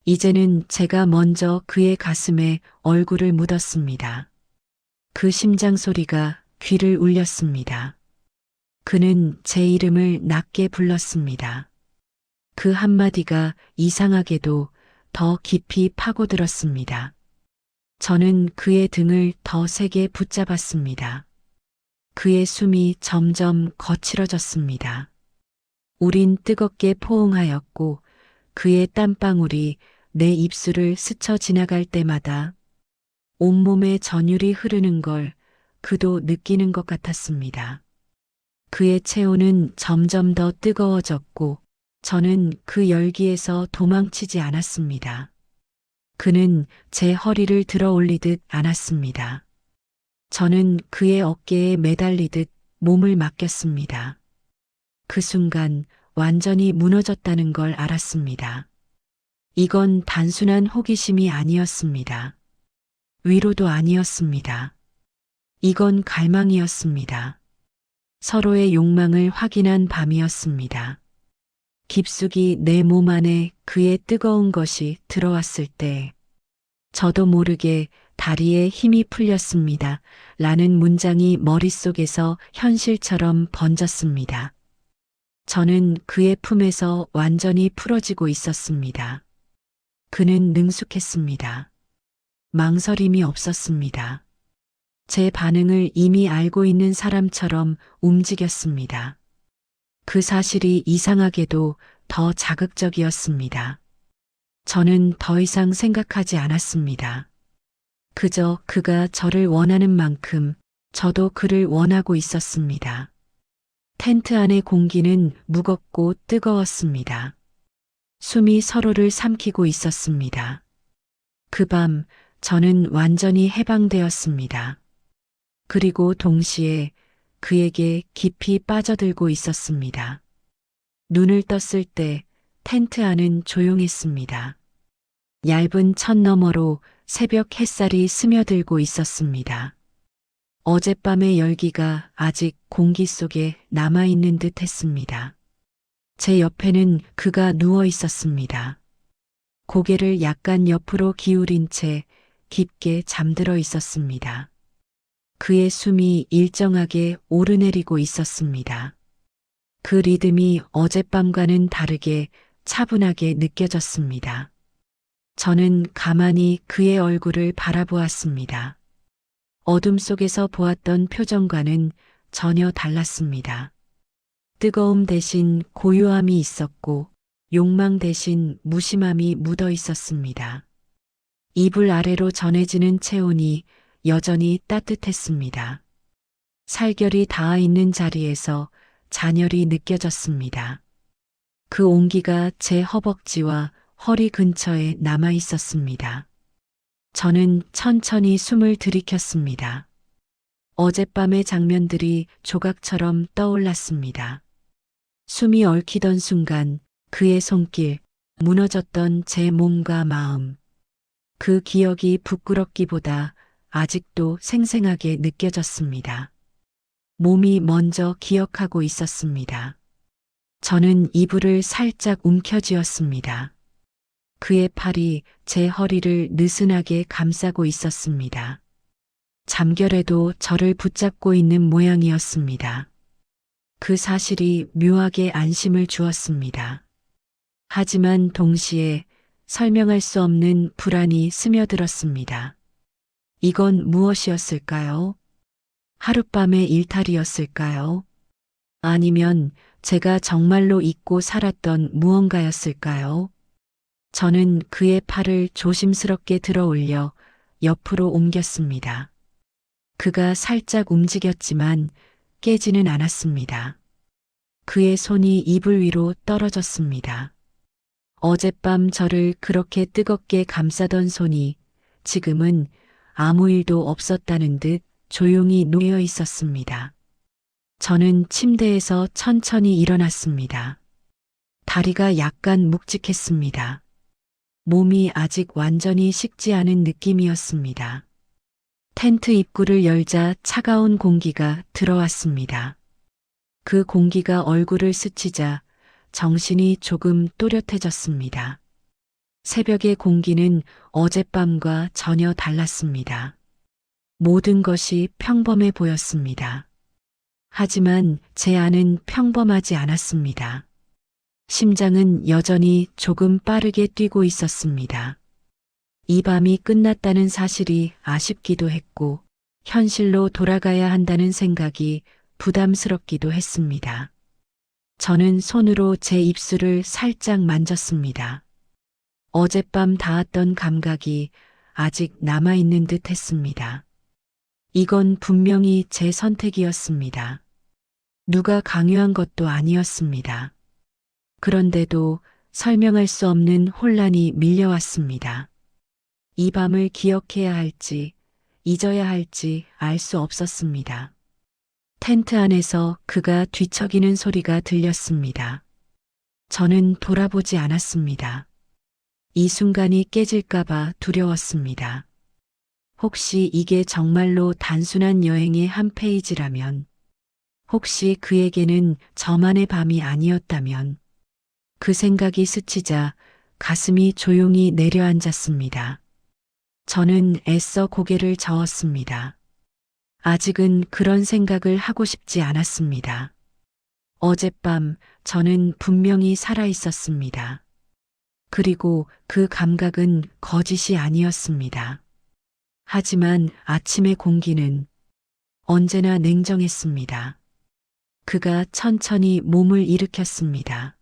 이제는 제가 먼저 그의 가슴에 얼굴을 묻었습니다. 그 심장 소리가 귀를 울렸습니다. 그는 제 이름을 낮게 불렀습니다. 그 한마디가 이상하게도 더 깊이 파고들었습니다. 저는 그의 등을 더 세게 붙잡았습니다. 그의 숨이 점점 거칠어졌습니다. 우린 뜨겁게 포옹하였고 그의 땀방울이 내 입술을 스쳐 지나갈 때마다 온몸에 전율이 흐르는 걸 그도 느끼는 것 같았습니다. 그의 체온은 점점 더 뜨거워졌고 저는 그 열기에서 도망치지 않았습니다. 그는 제 허리를 들어 올리듯 안았습니다. 저는 그의 어깨에 매달리듯 몸을 맡겼습니다. 그 순간 완전히 무너졌다는 걸 알았습니다. 이건 단순한 호기심이 아니었습니다. 위로도 아니었습니다. 이건 갈망이었습니다. 서로의 욕망을 확인한 밤이었습니다. 깊숙이 내 몸 안에 그의 뜨거운 것이 들어왔을 때 저도 모르게 다리에 힘이 풀렸습니다. 라는 문장이 머릿속에서 현실처럼 번졌습니다. 저는 그의 품에서 완전히 풀어지고 있었습니다. 그는 능숙했습니다. 망설임이 없었습니다. 제 반응을 이미 알고 있는 사람처럼 움직였습니다. 그 사실이 이상하게도 더 자극적이었습니다. 저는 더 이상 생각하지 않았습니다. 그저 그가 저를 원하는 만큼 저도 그를 원하고 있었습니다. 텐트 안의 공기는 무겁고 뜨거웠습니다. 숨이 서로를 삼키고 있었습니다. 그 밤 저는 완전히 해방되었습니다. 그리고 동시에 그에게 깊이 빠져들고 있었습니다. 눈을 떴을 때 텐트 안은 조용했습니다. 얇은 천 너머로 새벽 햇살이 스며들고 있었습니다. 어젯밤의 열기가 아직 공기 속에 남아있는 듯 했습니다. 제 옆에는 그가 누워 있었습니다. 고개를 약간 옆으로 기울인 채 깊게 잠들어 있었습니다. 그의 숨이 일정하게 오르내리고 있었습니다. 그 리듬이 어젯밤과는 다르게 차분하게 느껴졌습니다. 저는 가만히 그의 얼굴을 바라보았습니다. 어둠 속에서 보았던 표정과는 전혀 달랐습니다. 뜨거움 대신 고요함이 있었고 욕망 대신 무심함이 묻어 있었습니다. 이불 아래로 전해지는 체온이 여전히 따뜻했습니다. 살결이 닿아 있는 자리에서 잔열이 느껴졌습니다. 그 온기가 제 허벅지와 허리 근처에 남아 있었습니다. 저는 천천히 숨을 들이켰습니다. 어젯밤의 장면들이 조각처럼 떠올랐습니다. 숨이 얽히던 순간 그의 손길, 무너졌던 제 몸과 마음. 그 기억이 부끄럽기보다 아직도 생생하게 느껴졌습니다. 몸이 먼저 기억하고 있었습니다. 저는 이불을 살짝 움켜쥐었습니다. 그의 팔이 제 허리를 느슨하게 감싸고 있었습니다. 잠결에도 저를 붙잡고 있는 모양이었습니다. 그 사실이 묘하게 안심을 주었습니다. 하지만 동시에 설명할 수 없는 불안이 스며들었습니다. 이건 무엇이었을까요? 하룻밤의 일탈이었을까요? 아니면 제가 정말로 잊고 살았던 무언가였을까요? 저는 그의 팔을 조심스럽게 들어 올려 옆으로 옮겼습니다. 그가 살짝 움직였지만 깨지는 않았습니다. 그의 손이 이불 위로 떨어졌습니다. 어젯밤 저를 그렇게 뜨겁게 감싸던 손이 지금은 아무 일도 없었다는 듯 조용히 놓여 있었습니다. 저는 침대에서 천천히 일어났습니다. 다리가 약간 묵직했습니다. 몸이 아직 완전히 식지 않은 느낌이었습니다. 텐트 입구를 열자 차가운 공기가 들어왔습니다. 그 공기가 얼굴을 스치자 정신이 조금 또렷해졌습니다. 새벽의 공기는 어젯밤과 전혀 달랐습니다. 모든 것이 평범해 보였습니다. 하지만 제 안은 평범하지 않았습니다. 심장은 여전히 조금 빠르게 뛰고 있었습니다. 이 밤이 끝났다는 사실이 아쉽기도 했고, 현실로 돌아가야 한다는 생각이 부담스럽기도 했습니다. 저는 손으로 제 입술을 살짝 만졌습니다. 어젯밤 닿았던 감각이 아직 남아있는 듯 했습니다. 이건 분명히 제 선택이었습니다. 누가 강요한 것도 아니었습니다. 그런데도 설명할 수 없는 혼란이 밀려왔습니다. 이 밤을 기억해야 할지, 잊어야 할지 알 수 없었습니다. 텐트 안에서 그가 뒤척이는 소리가 들렸습니다. 저는 돌아보지 않았습니다. 이 순간이 깨질까봐 두려웠습니다. 혹시 이게 정말로 단순한 여행의 한 페이지라면, 혹시 그에게는 저만의 밤이 아니었다면, 그 생각이 스치자 가슴이 조용히 내려앉았습니다. 저는 애써 고개를 저었습니다. 아직은 그런 생각을 하고 싶지 않았습니다. 어젯밤 저는 분명히 살아 있었습니다. 그리고 그 감각은 거짓이 아니었습니다. 하지만 아침의 공기는 언제나 냉정했습니다. 그가 천천히 몸을 일으켰습니다.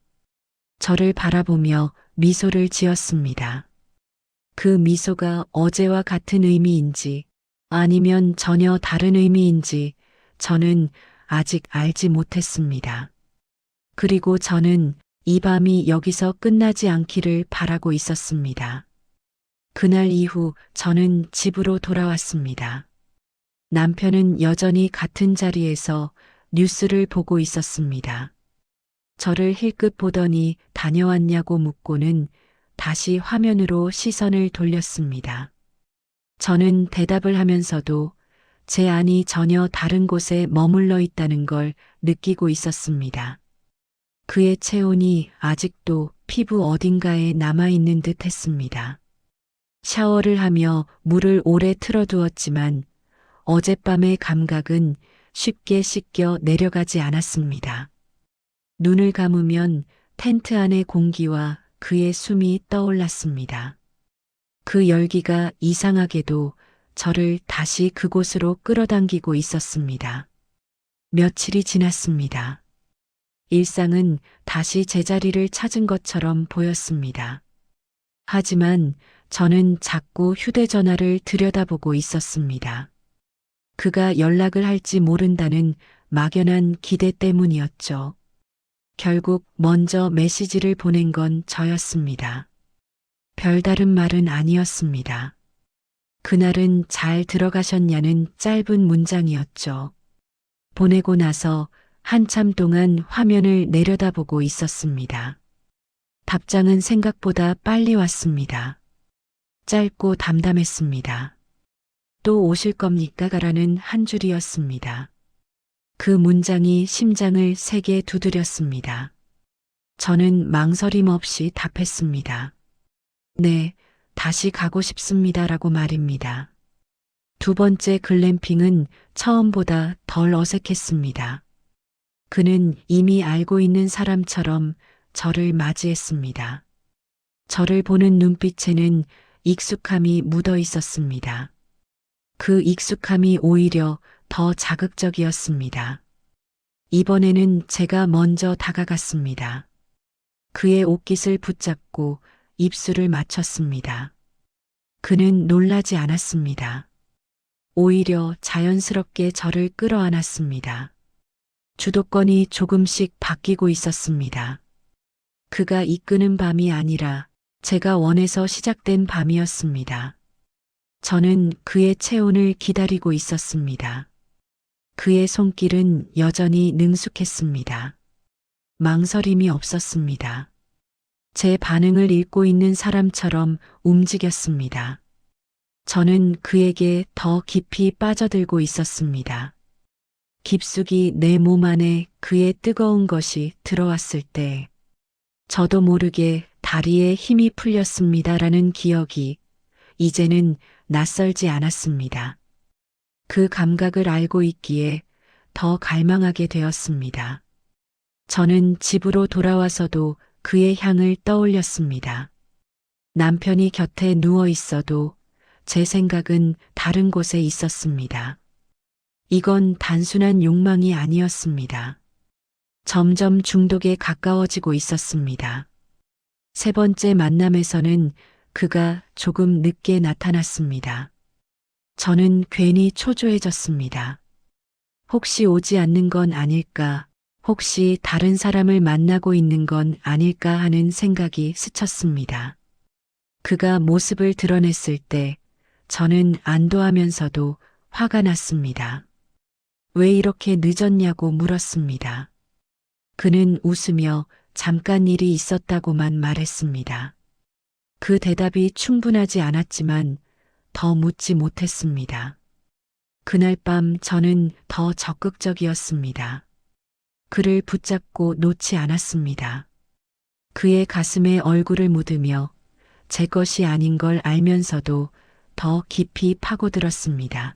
저를 바라보며 미소를 지었습니다. 그 미소가 어제와 같은 의미인지 아니면 전혀 다른 의미인지 저는 아직 알지 못했습니다. 그리고 저는 이 밤이 여기서 끝나지 않기를 바라고 있었습니다. 그날 이후 저는 집으로 돌아왔습니다. 남편은 여전히 같은 자리에서 뉴스를 보고 있었습니다. 저를 힐끗 보더니 다녀왔냐고 묻고는 다시 화면으로 시선을 돌렸습니다. 저는 대답을 하면서도 제 안이 전혀 다른 곳에 머물러 있다는 걸 느끼고 있었습니다. 그의 체온이 아직도 피부 어딘가에 남아있는 듯 했습니다. 샤워를 하며 물을 오래 틀어두었지만 어젯밤의 감각은 쉽게 씻겨 내려가지 않았습니다. 눈을 감으면 텐트 안의 공기와 그의 숨이 떠올랐습니다. 그 열기가 이상하게도 저를 다시 그곳으로 끌어당기고 있었습니다. 며칠이 지났습니다. 일상은 다시 제자리를 찾은 것처럼 보였습니다. 하지만 저는 자꾸 휴대전화를 들여다보고 있었습니다. 그가 연락을 할지 모른다는 막연한 기대 때문이었죠. 결국 먼저 메시지를 보낸 건 저였습니다. 별다른 말은 아니었습니다. 그날은 잘 들어가셨냐는 짧은 문장이었죠. 보내고 나서 한참 동안 화면을 내려다보고 있었습니다. 답장은 생각보다 빨리 왔습니다. 짧고 담담했습니다. 또 오실 겁니까? 라는 한 줄이었습니다. 그 문장이 심장을 세게 두드렸습니다. 저는 망설임 없이 답했습니다. 네, 다시 가고 싶습니다. 라고 말입니다. 두 번째 글램핑은 처음보다 덜 어색했습니다. 그는 이미 알고 있는 사람처럼 저를 맞이했습니다. 저를 보는 눈빛에는 익숙함이 묻어 있었습니다. 그 익숙함이 오히려 더 자극적이었습니다. 이번에는 제가 먼저 다가갔습니다. 그의 옷깃을 붙잡고 입술을 맞췄습니다. 그는 놀라지 않았습니다. 오히려 자연스럽게 저를 끌어안았습니다. 주도권이 조금씩 바뀌고 있었습니다. 그가 이끄는 밤이 아니라 제가 원해서 시작된 밤이었습니다. 저는 그의 체온을 기다리고 있었습니다. 그의 손길은 여전히 능숙했습니다. 망설임이 없었습니다. 제 반응을 읽고 있는 사람처럼 움직였습니다. 저는 그에게 더 깊이 빠져들고 있었습니다. 깊숙이 내 몸 안에 그의 뜨거운 것이 들어왔을 때 저도 모르게 다리에 힘이 풀렸습니다라는 기억이 이제는 낯설지 않았습니다. 그 감각을 알고 있기에 더 갈망하게 되었습니다. 저는 집으로 돌아와서도 그의 향을 떠올렸습니다. 남편이 곁에 누워 있어도 제 생각은 다른 곳에 있었습니다. 이건 단순한 욕망이 아니었습니다. 점점 중독에 가까워지고 있었습니다. 세 번째 만남에서는 그가 조금 늦게 나타났습니다. 저는 괜히 초조해졌습니다. 혹시 오지 않는 건 아닐까, 혹시 다른 사람을 만나고 있는 건 아닐까 하는 생각이 스쳤습니다. 그가 모습을 드러냈을 때 저는 안도하면서도 화가 났습니다. 왜 이렇게 늦었냐고 물었습니다. 그는 웃으며 잠깐 일이 있었다고만 말했습니다. 그 대답이 충분하지 않았지만 더 묻지 못했습니다. 그날 밤 저는 더 적극적이었습니다. 그를 붙잡고 놓지 않았습니다. 그의 가슴에 얼굴을 묻으며 제 것이 아닌 걸 알면서도 더 깊이 파고들었습니다.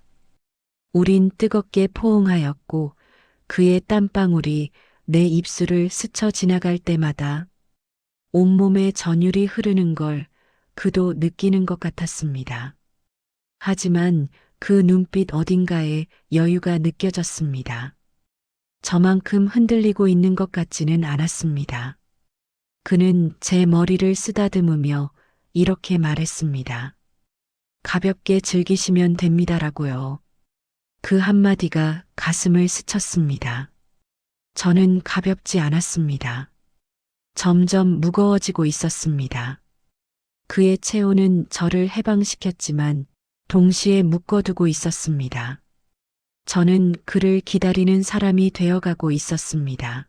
우린 뜨겁게 포옹하였고 그의 땀방울이 내 입술을 스쳐 지나갈 때마다 온몸에 전율이 흐르는 걸 그도 느끼는 것 같았습니다. 하지만 그 눈빛 어딘가에 여유가 느껴졌습니다. 저만큼 흔들리고 있는 것 같지는 않았습니다. 그는 제 머리를 쓰다듬으며 이렇게 말했습니다. 가볍게 즐기시면 됩니다라고요. 그 한마디가 가슴을 스쳤습니다. 저는 가볍지 않았습니다. 점점 무거워지고 있었습니다. 그의 체온은 저를 해방시켰지만 동시에 묶어두고 있었습니다. 저는 그를 기다리는 사람이 되어가고 있었습니다.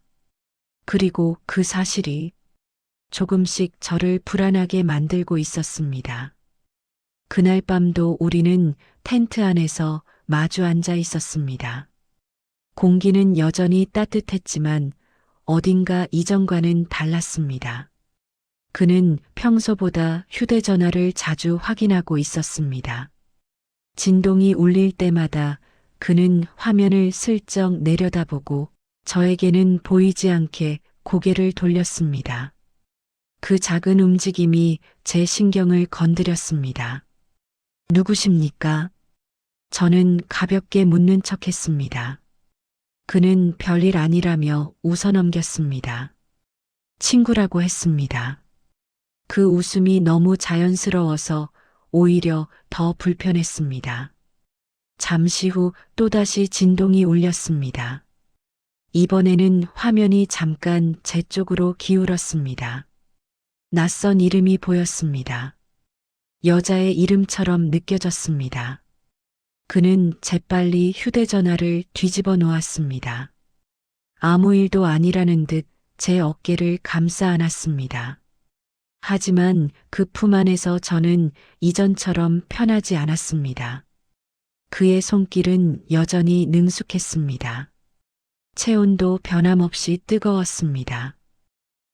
그리고 그 사실이 조금씩 저를 불안하게 만들고 있었습니다. 그날 밤도 우리는 텐트 안에서 마주 앉아 있었습니다. 공기는 여전히 따뜻했지만 어딘가 이전과는 달랐습니다. 그는 평소보다 휴대전화를 자주 확인하고 있었습니다. 진동이 울릴 때마다 그는 화면을 슬쩍 내려다보고 저에게는 보이지 않게 고개를 돌렸습니다. 그 작은 움직임이 제 신경을 건드렸습니다. 누구십니까? 저는 가볍게 묻는 척 했습니다. 그는 별일 아니라며 웃어넘겼습니다. 친구라고 했습니다. 그 웃음이 너무 자연스러워서 오히려 더 불편했습니다. 잠시 후 또다시 진동이 울렸습니다. 이번에는 화면이 잠깐 제 쪽으로 기울었습니다. 낯선 이름이 보였습니다. 여자의 이름처럼 느껴졌습니다. 그는 재빨리 휴대전화를 뒤집어 놓았습니다. 아무 일도 아니라는 듯 제 어깨를 감싸 안았습니다. 하지만 그 품 안에서 저는 이전처럼 편하지 않았습니다. 그의 손길은 여전히 능숙했습니다. 체온도 변함없이 뜨거웠습니다.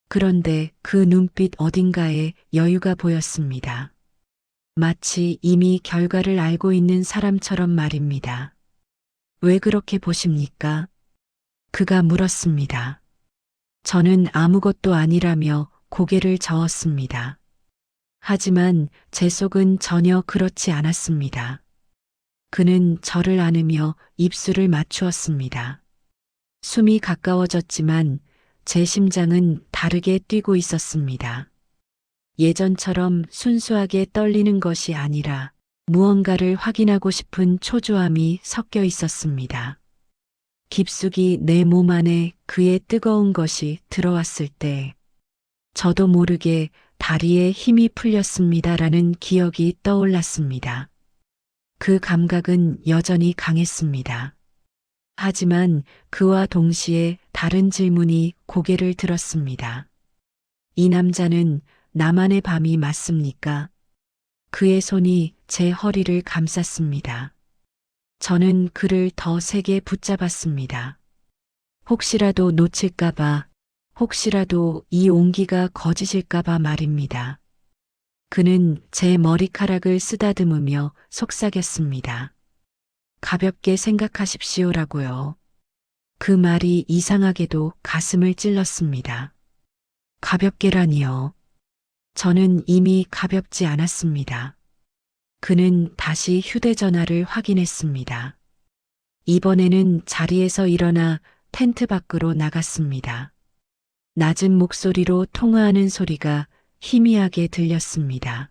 그런데 그 눈빛 어딘가에 여유가 보였습니다. 마치 이미 결과를 알고 있는 사람처럼 말입니다. 왜 그렇게 보십니까? 그가 물었습니다. 저는 아무것도 아니라며 고개를 저었습니다. 하지만 제 속은 전혀 그렇지 않았습니다. 그는 저를 안으며 입술을 맞추었습니다. 숨이 가까워졌지만 제 심장은 다르게 뛰고 있었습니다. 예전처럼 순수하게 떨리는 것이 아니라 무언가를 확인하고 싶은 초조함이 섞여 있었습니다. 깊숙이 내 몸 안에 그의 뜨거운 것이 들어왔을 때 저도 모르게 다리에 힘이 풀렸습니다라는 기억이 떠올랐습니다. 그 감각은 여전히 강했습니다. 하지만 그와 동시에 다른 질문이 고개를 들었습니다. 이 남자는 나만의 밤이 맞습니까? 그의 손이 제 허리를 감쌌습니다. 저는 그를 더 세게 붙잡았습니다. 혹시라도 놓칠까봐, 혹시라도 이 온기가 거짓일까봐 말입니다. 그는 제 머리카락을 쓰다듬으며 속삭였습니다. 가볍게 생각하십시오라고요. 그 말이 이상하게도 가슴을 찔렀습니다. 가볍게라니요. 저는 이미 가볍지 않았습니다. 그는 다시 휴대전화를 확인했습니다. 이번에는 자리에서 일어나 텐트 밖으로 나갔습니다. 낮은 목소리로 통화하는 소리가 희미하게 들렸습니다.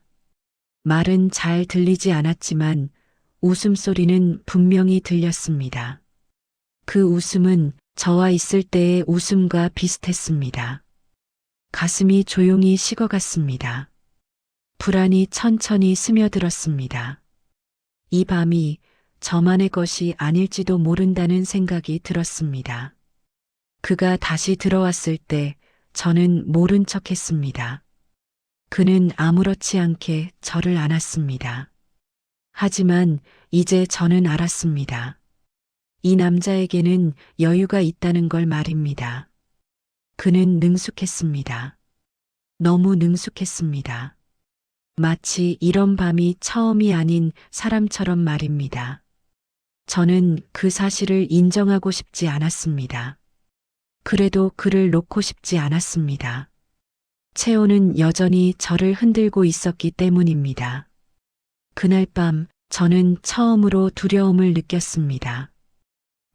말은 잘 들리지 않았지만 웃음소리는 분명히 들렸습니다. 그 웃음은 저와 있을 때의 웃음과 비슷했습니다. 가슴이 조용히 식어갔습니다. 불안이 천천히 스며들었습니다. 이 밤이 저만의 것이 아닐지도 모른다는 생각이 들었습니다. 그가 다시 들어왔을 때 저는 모른 척했습니다. 그는 아무렇지 않게 저를 안았습니다. 하지만 이제 저는 알았습니다. 이 남자에게는 여유가 있다는 걸 말입니다. 그는 능숙했습니다. 너무 능숙했습니다. 마치 이런 밤이 처음이 아닌 사람처럼 말입니다. 저는 그 사실을 인정하고 싶지 않았습니다. 그래도 그를 놓고 싶지 않았습니다. 채호는 여전히 저를 흔들고 있었기 때문입니다. 그날 밤 저는 처음으로 두려움을 느꼈습니다.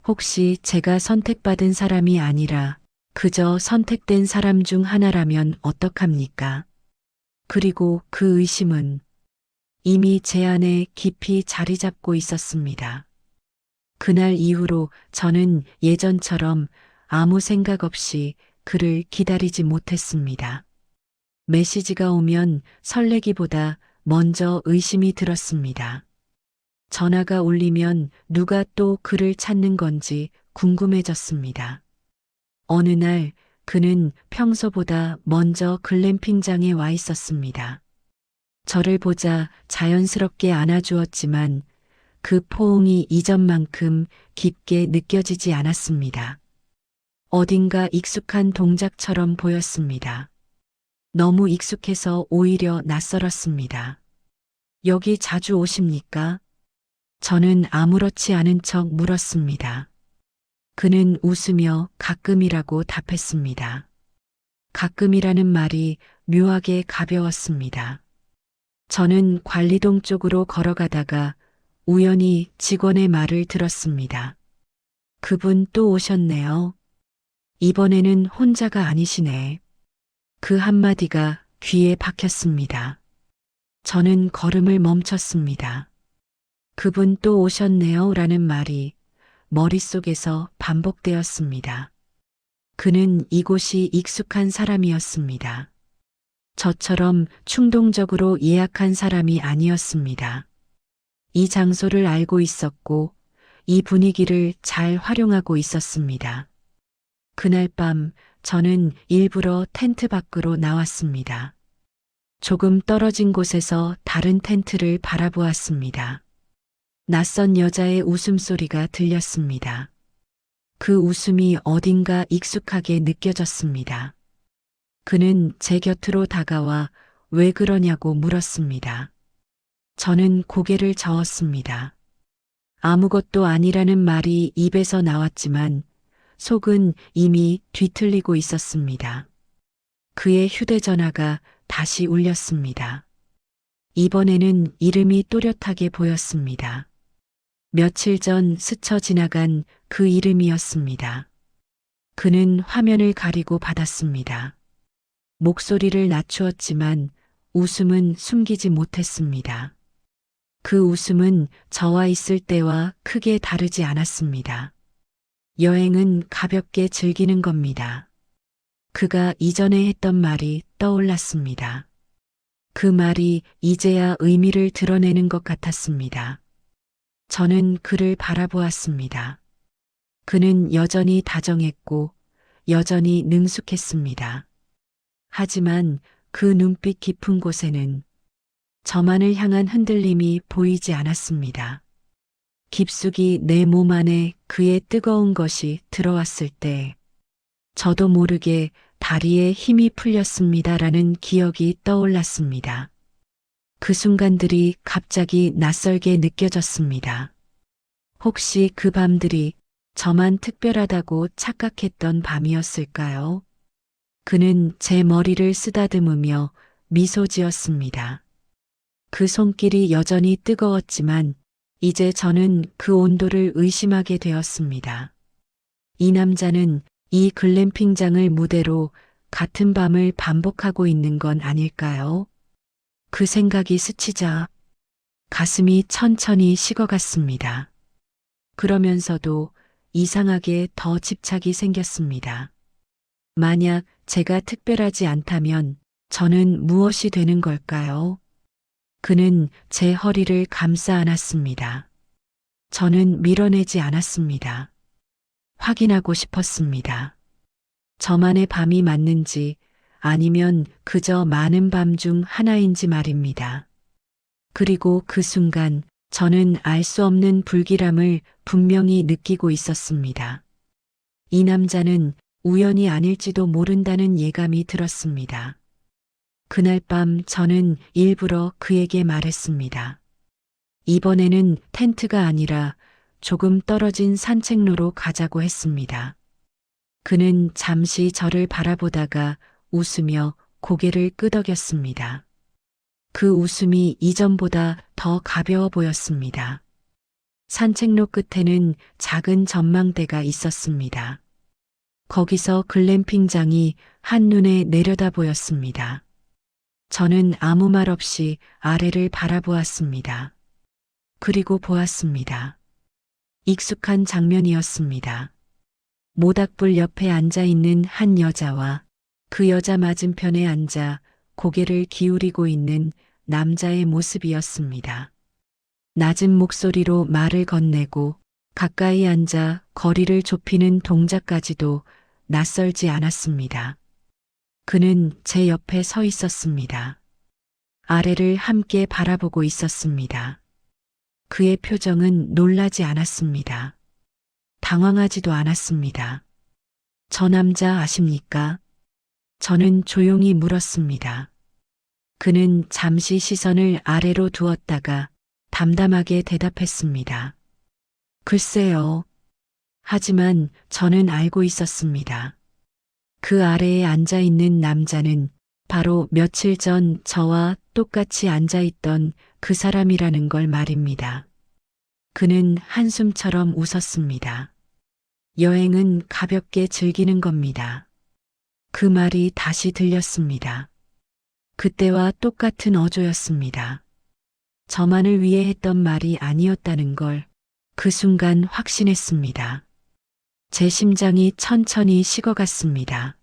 혹시 제가 선택받은 사람이 아니라 그저 선택된 사람 중 하나라면 어떡합니까? 그리고 그 의심은 이미 제 안에 깊이 자리 잡고 있었습니다. 그날 이후로 저는 예전처럼 아무 생각 없이 그를 기다리지 못했습니다. 메시지가 오면 설레기보다 먼저 의심이 들었습니다. 전화가 울리면 누가 또 그를 찾는 건지 궁금해졌습니다. 어느 날 그는 평소보다 먼저 글램핑장에 와 있었습니다. 저를 보자 자연스럽게 안아주었지만 그 포옹이 이전만큼 깊게 느껴지지 않았습니다. 어딘가 익숙한 동작처럼 보였습니다. 너무 익숙해서 오히려 낯설었습니다. 여기 자주 오십니까? 저는 아무렇지 않은 척 물었습니다. 그는 웃으며 가끔이라고 답했습니다. 가끔이라는 말이 묘하게 가벼웠습니다. 저는 관리동 쪽으로 걸어가다가 우연히 직원의 말을 들었습니다. 그분 또 오셨네요. 이번에는 혼자가 아니시네. 그 한마디가 귀에 박혔습니다. 저는 걸음을 멈췄습니다. 그분 또 오셨네요 라는 말이 머릿속에서 반복되었습니다. 그는 이곳이 익숙한 사람이었습니다. 저처럼 충동적으로 예약한 사람이 아니었습니다. 이 장소를 알고 있었고 이 분위기를 잘 활용하고 있었습니다. 그날 밤 저는 일부러 텐트 밖으로 나왔습니다. 조금 떨어진 곳에서 다른 텐트를 바라보았습니다. 낯선 여자의 웃음소리가 들렸습니다. 그 웃음이 어딘가 익숙하게 느껴졌습니다. 그는 제 곁으로 다가와 왜 그러냐고 물었습니다. 저는 고개를 저었습니다. 아무것도 아니라는 말이 입에서 나왔지만 속은 이미 뒤틀리고 있었습니다. 그의 휴대전화가 다시 울렸습니다. 이번에는 이름이 또렷하게 보였습니다. 며칠 전 스쳐 지나간 그 이름이었습니다. 그는 화면을 가리고 받았습니다. 목소리를 낮추었지만 웃음은 숨기지 못했습니다. 그 웃음은 저와 있을 때와 크게 다르지 않았습니다. 여행은 가볍게 즐기는 겁니다. 그가 이전에 했던 말이 떠올랐습니다. 그 말이 이제야 의미를 드러내는 것 같았습니다. 저는 그를 바라보았습니다. 그는 여전히 다정했고 여전히 능숙했습니다. 하지만 그 눈빛 깊은 곳에는 저만을 향한 흔들림이 보이지 않았습니다. 깊숙이 내 몸 안에 그의 뜨거운 것이 들어왔을 때 저도 모르게 다리에 힘이 풀렸습니다라는 기억이 떠올랐습니다. 그 순간들이 갑자기 낯설게 느껴졌습니다. 혹시 그 밤들이 저만 특별하다고 착각했던 밤이었을까요? 그는 제 머리를 쓰다듬으며 미소 지었습니다. 그 손길이 여전히 뜨거웠지만 이제 저는 그 온도를 의심하게 되었습니다. 이 남자는 이 글램핑장을 무대로 같은 밤을 반복하고 있는 건 아닐까요? 그 생각이 스치자 가슴이 천천히 식어갔습니다. 그러면서도 이상하게 더 집착이 생겼습니다. 만약 제가 특별하지 않다면 저는 무엇이 되는 걸까요? 그는 제 허리를 감싸 안았습니다. 저는 밀어내지 않았습니다. 확인하고 싶었습니다. 저만의 밤이 맞는지 아니면 그저 많은 밤 중 하나인지 말입니다. 그리고 그 순간 저는 알 수 없는 불길함을 분명히 느끼고 있었습니다. 이 남자는 우연이 아닐지도 모른다는 예감이 들었습니다. 그날 밤 저는 일부러 그에게 말했습니다. 이번에는 텐트가 아니라 조금 떨어진 산책로로 가자고 했습니다. 그는 잠시 저를 바라보다가 웃으며 고개를 끄덕였습니다. 그 웃음이 이전보다 더 가벼워 보였습니다. 산책로 끝에는 작은 전망대가 있었습니다. 거기서 글램핑장이 한눈에 내려다 보였습니다. 저는 아무 말 없이 아래를 바라보았습니다. 그리고 보았습니다. 익숙한 장면이었습니다. 모닥불 옆에 앉아 있는 한 여자와 그 여자 맞은편에 앉아 고개를 기울이고 있는 남자의 모습이었습니다. 낮은 목소리로 말을 건네고 가까이 앉아 거리를 좁히는 동작까지도 낯설지 않았습니다. 그는 제 옆에 서 있었습니다. 아래를 함께 바라보고 있었습니다. 그의 표정은 놀라지 않았습니다. 당황하지도 않았습니다. 저 남자 아십니까? 저는 조용히 물었습니다. 그는 잠시 시선을 아래로 두었다가 담담하게 대답했습니다. 글쎄요. 하지만 저는 알고 있었습니다. 그 아래에 앉아 있는 남자는 바로 며칠 전 저와 똑같이 앉아 있던 그 사람이라는 걸 말입니다. 그는 한숨처럼 웃었습니다. 여행은 가볍게 즐기는 겁니다. 그 말이 다시 들렸습니다. 그때와 똑같은 어조였습니다. 저만을 위해 했던 말이 아니었다는 걸 그 순간 확신했습니다. 제 심장이 천천히 식어갔습니다.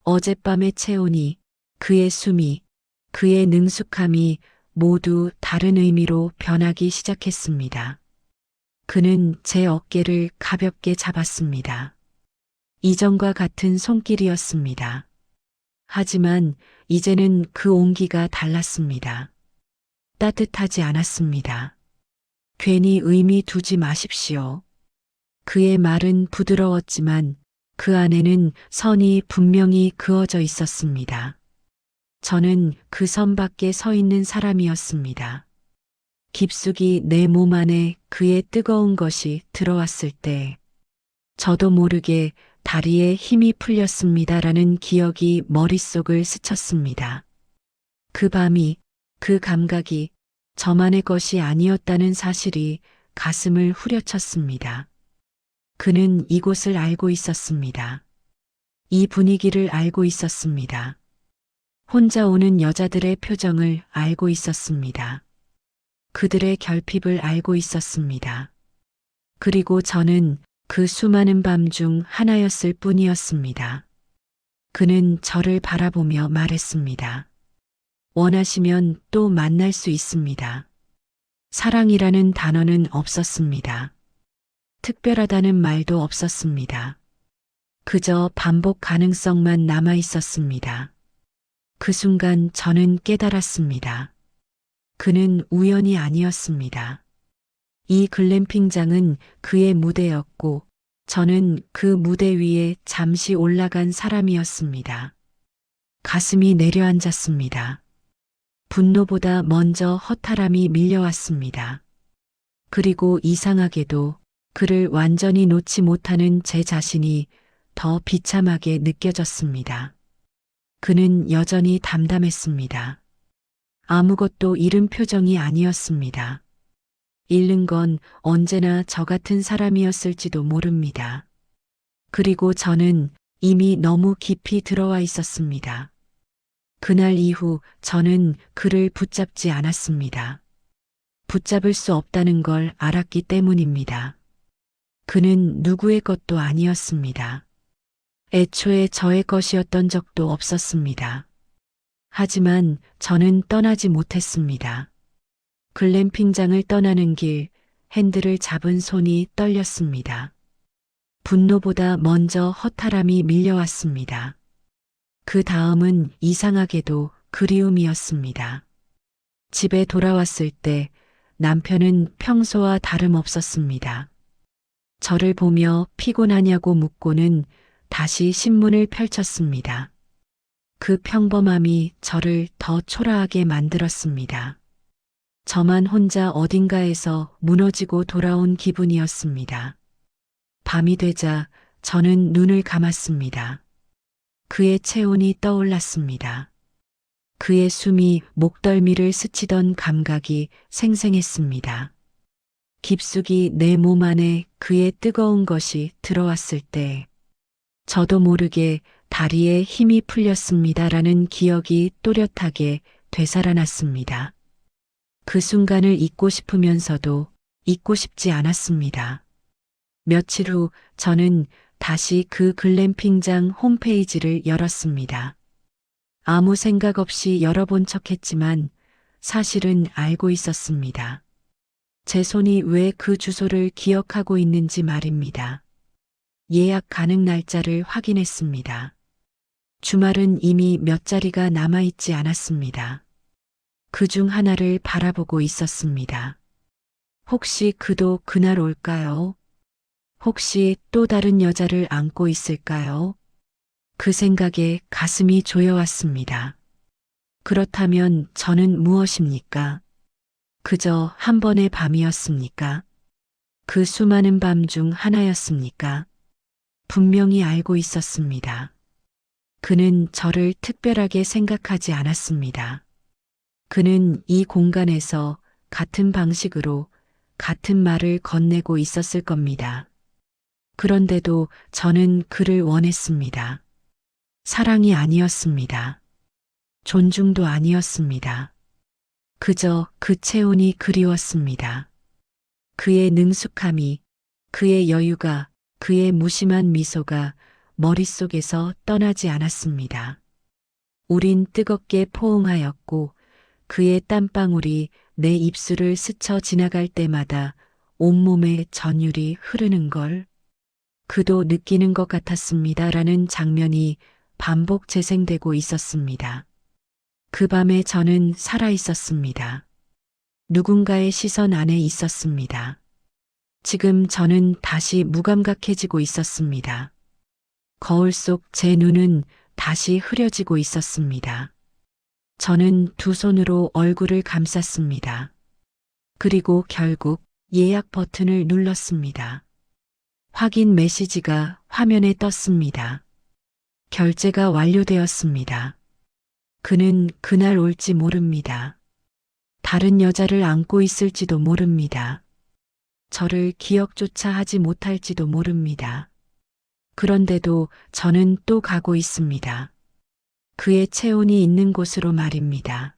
어젯밤의 체온이, 그의 숨이, 그의 능숙함이 모두 다른 의미로 변하기 시작했습니다. 그는 제 어깨를 가볍게 잡았습니다. 이전과 같은 손길이었습니다. 하지만 이제는 그 온기가 달랐습니다. 따뜻하지 않았습니다. 괜히 의미 두지 마십시오. 그의 말은 부드러웠지만 그 안에는 선이 분명히 그어져 있었습니다. 저는 그 선 밖에 서 있는 사람이었습니다. 깊숙이 내 몸 안에 그의 뜨거운 것이 들어왔을 때 저도 모르게 다리에 힘이 풀렸습니다라는 기억이 머릿속을 스쳤습니다. 그 밤이, 그 감각이 저만의 것이 아니었다는 사실이 가슴을 후려쳤습니다. 그는 이곳을 알고 있었습니다. 이 분위기를 알고 있었습니다. 혼자 오는 여자들의 표정을 알고 있었습니다. 그들의 결핍을 알고 있었습니다. 그리고 저는 그 수많은 밤 중 하나였을 뿐이었습니다. 그는 저를 바라보며 말했습니다. 원하시면 또 만날 수 있습니다. 사랑이라는 단어는 없었습니다. 특별하다는 말도 없었습니다. 그저 반복 가능성만 남아 있었습니다. 그 순간 저는 깨달았습니다. 그는 우연이 아니었습니다. 이 글램핑장은 그의 무대였고 저는 그 무대 위에 잠시 올라간 사람이었습니다. 가슴이 내려앉았습니다. 분노보다 먼저 허탈함이 밀려왔습니다. 그리고 이상하게도 그를 완전히 놓지 못하는 제 자신이 더 비참하게 느껴졌습니다. 그는 여전히 담담했습니다. 아무것도 잃은 표정이 아니었습니다. 잃는 건 언제나 저 같은 사람이었을지도 모릅니다. 그리고 저는 이미 너무 깊이 들어와 있었습니다. 그날 이후 저는 그를 붙잡지 않았습니다. 붙잡을 수 없다는 걸 알았기 때문입니다. 그는 누구의 것도 아니었습니다. 애초에 저의 것이었던 적도 없었습니다. 하지만 저는 떠나지 못했습니다. 글램핑장을 떠나는 길, 핸들을 잡은 손이 떨렸습니다. 분노보다 먼저 허탈함이 밀려왔습니다. 그 다음은 이상하게도 그리움이었습니다. 집에 돌아왔을 때 남편은 평소와 다름없었습니다. 저를 보며 피곤하냐고 묻고는 다시 신문을 펼쳤습니다. 그 평범함이 저를 더 초라하게 만들었습니다. 저만 혼자 어딘가에서 무너지고 돌아온 기분이었습니다. 밤이 되자 저는 눈을 감았습니다. 그의 체온이 떠올랐습니다. 그의 숨이 목덜미를 스치던 감각이 생생했습니다. 깊숙이 내 몸 안에 그의 뜨거운 것이 들어왔을 때 저도 모르게 다리에 힘이 풀렸습니다라는 기억이 또렷하게 되살아났습니다. 그 순간을 잊고 싶으면서도 잊고 싶지 않았습니다. 며칠 후 저는 다시 그 글램핑장 홈페이지를 열었습니다. 아무 생각 없이 열어본 척했지만 사실은 알고 있었습니다. 제 손이 왜 그 주소를 기억하고 있는지 말입니다. 예약 가능 날짜를 확인했습니다. 주말은 이미 몇 자리가 남아있지 않았습니다. 그 중 하나를 바라보고 있었습니다. 혹시 그도 그날 올까요? 혹시 또 다른 여자를 안고 있을까요? 그 생각에 가슴이 조여왔습니다. 그렇다면 저는 무엇입니까? 그저 한 번의 밤이었습니까? 그 수많은 밤 중 하나였습니까? 분명히 알고 있었습니다. 그는 저를 특별하게 생각하지 않았습니다. 그는 이 공간에서 같은 방식으로 같은 말을 건네고 있었을 겁니다. 그런데도 저는 그를 원했습니다. 사랑이 아니었습니다. 존중도 아니었습니다. 그저 그 체온이 그리웠습니다. 그의 능숙함이, 그의 여유가, 그의 무심한 미소가 머릿속에서 떠나지 않았습니다. 우린 뜨겁게 포옹하였고 그의 땀방울이 내 입술을 스쳐 지나갈 때마다 온몸에 전율이 흐르는 걸 그도 느끼는 것 같았습니다라는 장면이 반복 재생되고 있었습니다. 그 밤에 저는 살아 있었습니다. 누군가의 시선 안에 있었습니다. 지금 저는 다시 무감각해지고 있었습니다. 거울 속 제 눈은 다시 흐려지고 있었습니다. 저는 두 손으로 얼굴을 감쌌습니다. 그리고 결국 예약 버튼을 눌렀습니다. 확인 메시지가 화면에 떴습니다. 결제가 완료되었습니다. 그는 그날 올지 모릅니다. 다른 여자를 안고 있을지도 모릅니다. 저를 기억조차 하지 못할지도 모릅니다. 그런데도 저는 또 가고 있습니다. 그의 체온이 있는 곳으로 말입니다.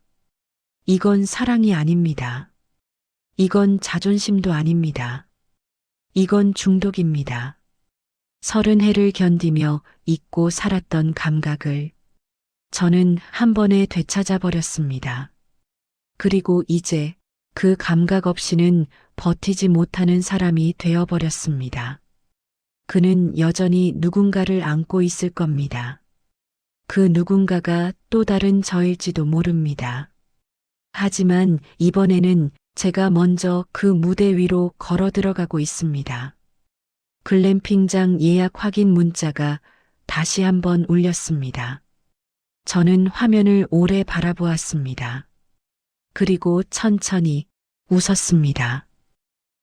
이건 사랑이 아닙니다. 이건 자존심도 아닙니다. 이건 중독입니다. 30해를 견디며 잊고 살았던 감각을 저는 한 번에 되찾아 버렸습니다. 그리고 이제 그 감각 없이는 버티지 못하는 사람이 되어버렸습니다. 그는 여전히 누군가를 안고 있을 겁니다. 그 누군가가 또 다른 저일지도 모릅니다. 하지만 이번에는 제가 먼저 그 무대 위로 걸어 들어가고 있습니다. 글램핑장 예약 확인 문자가 다시 한번 울렸습니다. 저는 화면을 오래 바라보았습니다. 그리고 천천히 웃었습니다.